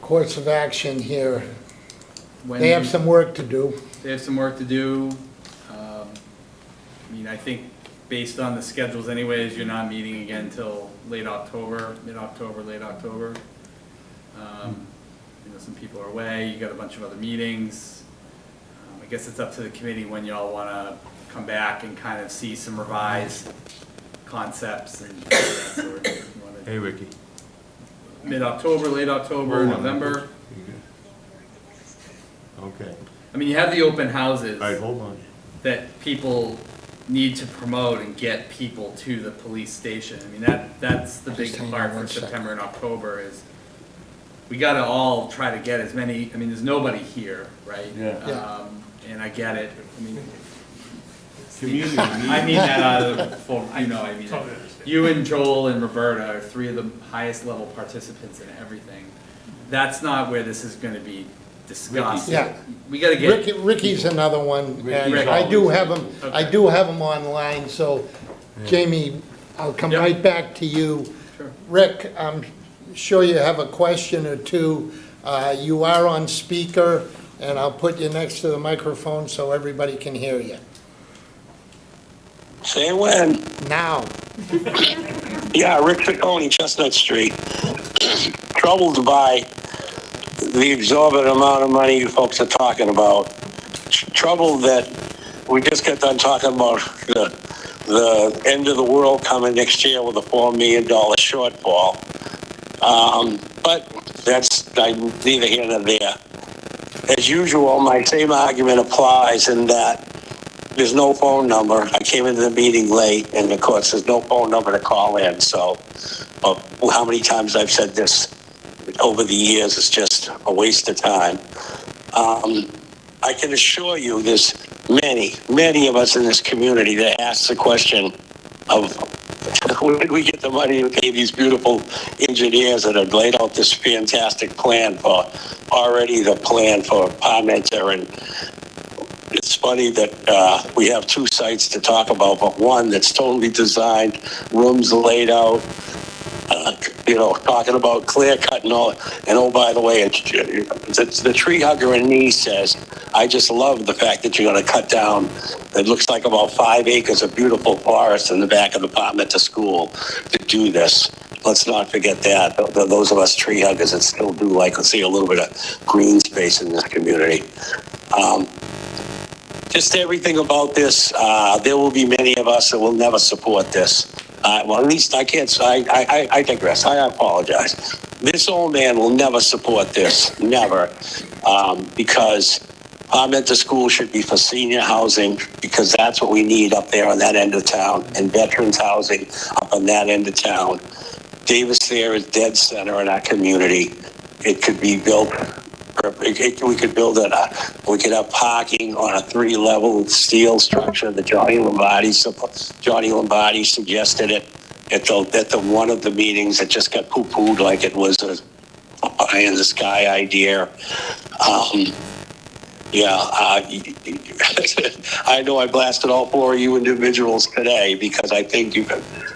course of action here, they have some work to do. They have some work to do. I mean, I think based on the schedules anyways, you're not meeting again till late October, mid-October, late October. Some people are away, you got a bunch of other meetings. I guess it's up to the committee when y'all wanna come back and kind of see some revised concepts and that sort. If you wanna- Hey, Ricky. Mid-October, late October, Hold on. November. Okay. I mean, you have the open houses. All right, hold on. That people need to promote and get people to the police station. I mean, that's the big Just hang on part for one second. September and October is we gotta all try to get as many, I mean, there's nobody here, right? Yeah. And I get it, I mean, Community I mean that out of the, full- I know, I mean, Totally understand. you and Joel and Roberta are 3 of the highest level participants in everything. That's not where this is gonna be discussed. Yeah. We gotta get. Ricky's another one, and Ricky's I do always- have him, I okay. do have him online, so Jamie, I'll come Yep. right back to you. Sure. Rick, I'm sure you have a question or two. You are on speaker, and I'll put you next to the microphone so everybody can hear you. Say when. Now, Yeah, Rick Sacconi, Chestnut Street. Troubled by the exorbitant amount of money you folks are talking about. trouble that we just got done talking about the end of the world coming next year with a $4 million shortfall. But that's neither here nor there. As usual, my same argument applies in that there's no phone number. I came into the meeting late, and of course, there's no phone number to call in. So, how many times I've said this over the years, it's just a waste of time. I can assure you there's many of us in this community that ask the question of where did we get the money to pay these beautiful engineers that have laid out this fantastic plan for Parmenter. And it's funny that we have two sites to talk about, but one that's totally designed, rooms laid out, talking about clear cut and all. And oh, by the way, the tree hugger in me says, I just love the fact that you're going to cut down, it looks like about 5 acres of beautiful forest in the back of the Parmenter School to do this. Let's not forget that. Those of us tree huggers that still do like to see a little bit of green space in this community. Just everything about this, there will be many of us that will never support this. Well, at least I can't say, I digress. I apologize. This old man will never support this, never, because Parmenter School should be for senior housing, because that's what we need up there on that end of town, and veterans housing up on that end of town. Davis Thayer is dead center in our community. It could be built. We could build it. We could have parking on a 3-level steel structure that Johnny Lombardi suggested it at the one of the meetings. It just got poo-pooed like it was a pie in the sky idea. I know I blasted all 4 of you individuals today because I think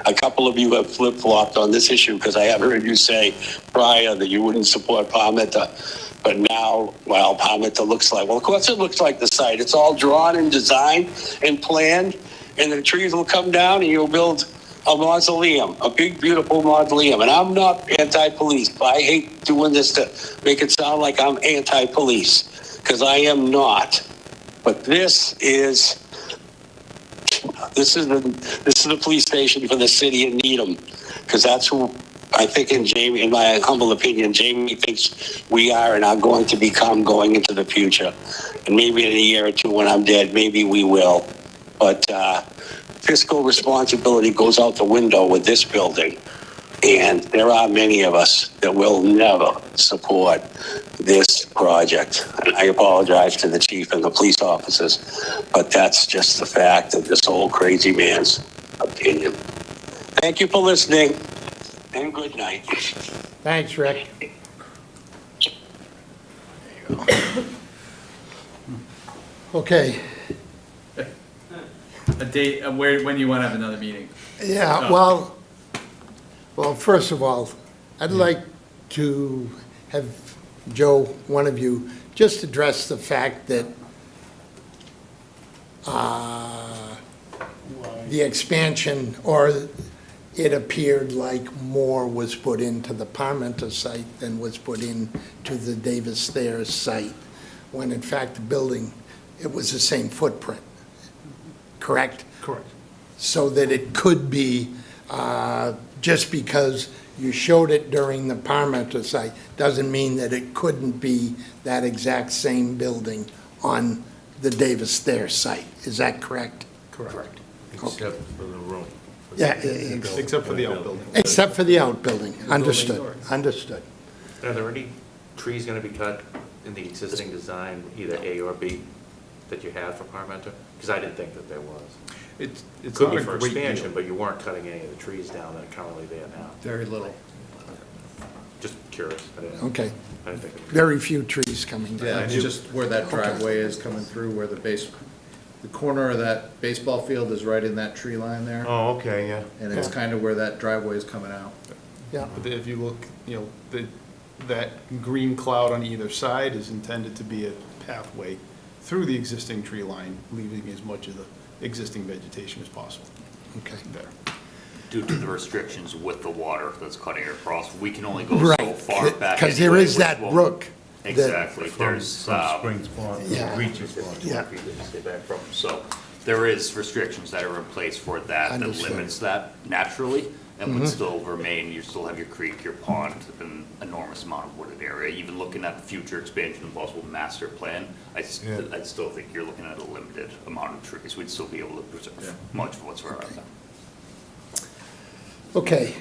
a couple of you have flip-flopped on this issue, because I have heard you say prior that you wouldn't support Parmenter. But now, well, Parmenter looks like, well, of course it looks like the site. It's all drawn and designed and planned, and the trees will come down and you'll build a mausoleum, a big, beautiful mausoleum. And I'm not anti-police, but I hate doing this to make it sound like I'm anti-police, because I am not. But this is the police station for the city of Needham, because that's who I think, in my humble opinion, Jamie thinks we are and are going to become going into the future. And maybe in a year or two when I'm dead, maybe we will. But fiscal responsibility goes out the window with this building. And there are many of us that will never support this project. And I apologize to the chief and the police officers, but that's just the fact of this old crazy man's opinion. Thank you for listening, and good night. Thanks, Rick. Okay, A date, when do you want to have another meeting? yeah, well, first of all, I'd like to have Joe, one of you, just address the fact that the expansion, or it appeared like more was put into the Parmenter site than was put into the Davis Thayer site, when in fact the building, it was the same footprint, correct? Correct. So that it could be, just because you showed it during the Parmenter site, doesn't mean that it couldn't be that exact same building on the Davis Thayer site. Is that correct? Correct. Except for the room. Yeah, Except for the outbuilding. except for the outbuilding. Understood, understood. Are there any trees going to be cut in the existing design, either A or B, that you have for Parmenter? Because I didn't think that there was. It's Could not be a for great expansion, deal. but you weren't cutting any of the trees down that are currently there now. Very little. Just curious. I didn't think of it. Very few trees coming down. Yeah, it's just where that driveway is coming through, where the corner of that baseball field is right in that tree line there. Oh, okay, yeah. And it's kind of where that driveway is coming out. Yeah. But if you look, that green cloud on either side is intended to be a pathway through the existing tree line, leaving as much of the existing vegetation as possible. Okay. There. Due to the restrictions with the water that's cutting across, we can only go so Right, far back. because there anyway, is that which will- brook. Exactly, From there's, Springs Pond, Yeah. Reaches Pond. Yeah. feet that you stay back from. So there is restrictions that are in place for that, that Understood. limits that naturally, and would still remain, you still have your creek, your pond, an enormous amount of wooded area. Even looking at the future expansion of possible master plan, I still think you're looking at a limited amount of trees. We'd still be able to preserve much of what's around there. Okay.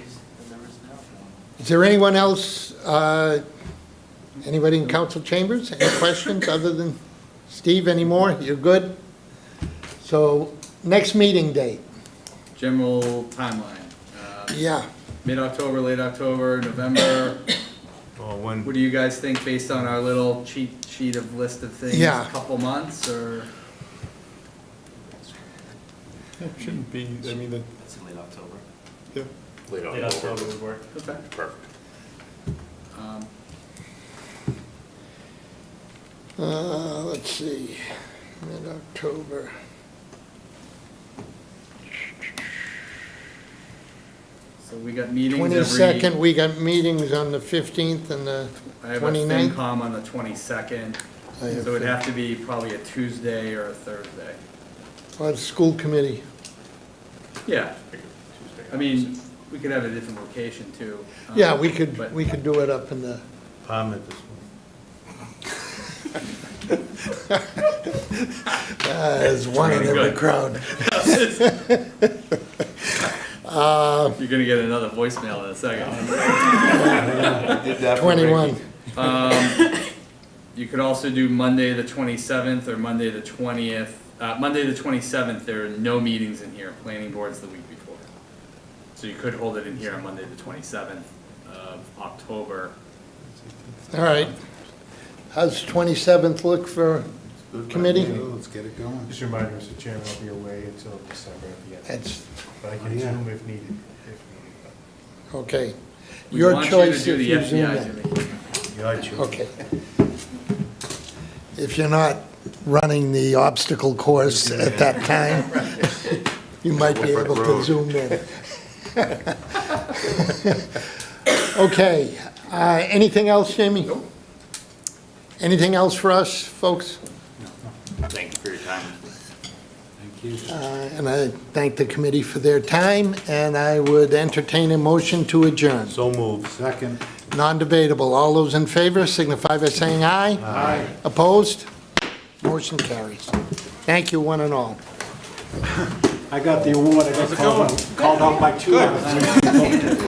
Is there anyone else, anybody in council chambers? Any questions other than Steve anymore? You're good? So, next meeting date? General timeline. Yeah. Mid-October, late October, November. Well, when, What do you guys think based on our little cheat sheet of list of things? Yeah. A couple months or? It shouldn't be, I mean, It's in late October. yeah. Late Late October would work. Okay. Perfect. Let's see, mid-October. So we got meetings every. 22nd, we got meetings on the 15th and the I have a 29th. FinCom on the 22nd, I have so it'd have to be probably a Tuesday or a Thursday. Well, the school committee. Yeah, I mean, we could have a different location too. Yeah, but- we could do it up in the, Palm at this one. there's one in every crowd. You're gonna get another voicemail in a second. 21. You could also do Monday the 27th or Monday the 20th. Monday the 27th, there are no meetings in here. Planning board's the week before. So you could hold it in here on Monday the 27th of October. All right. How's 27th look for committee? Let's get it going. Just remind me, Mr. Chairman, I'll be away until December at the end. That's, But I can Zoom if needed, okay. We Your want you choice to do if the you zoom FBI, in. Jimmy. Yeah, I choose. Okay. If you're not running the obstacle course at that time, you might be able to zoom in. Okay, anything else, Jamie? Nope. Anything else for us, folks? Thank you for your time. And I thank the committee for their time, and I would entertain a motion to adjourn. So moved. Second. Non-debatable. All those in favor signify by saying aye. Aye. Opposed? Motion carries. Thank you, one and all. I got the award, I got called out by 2 hours.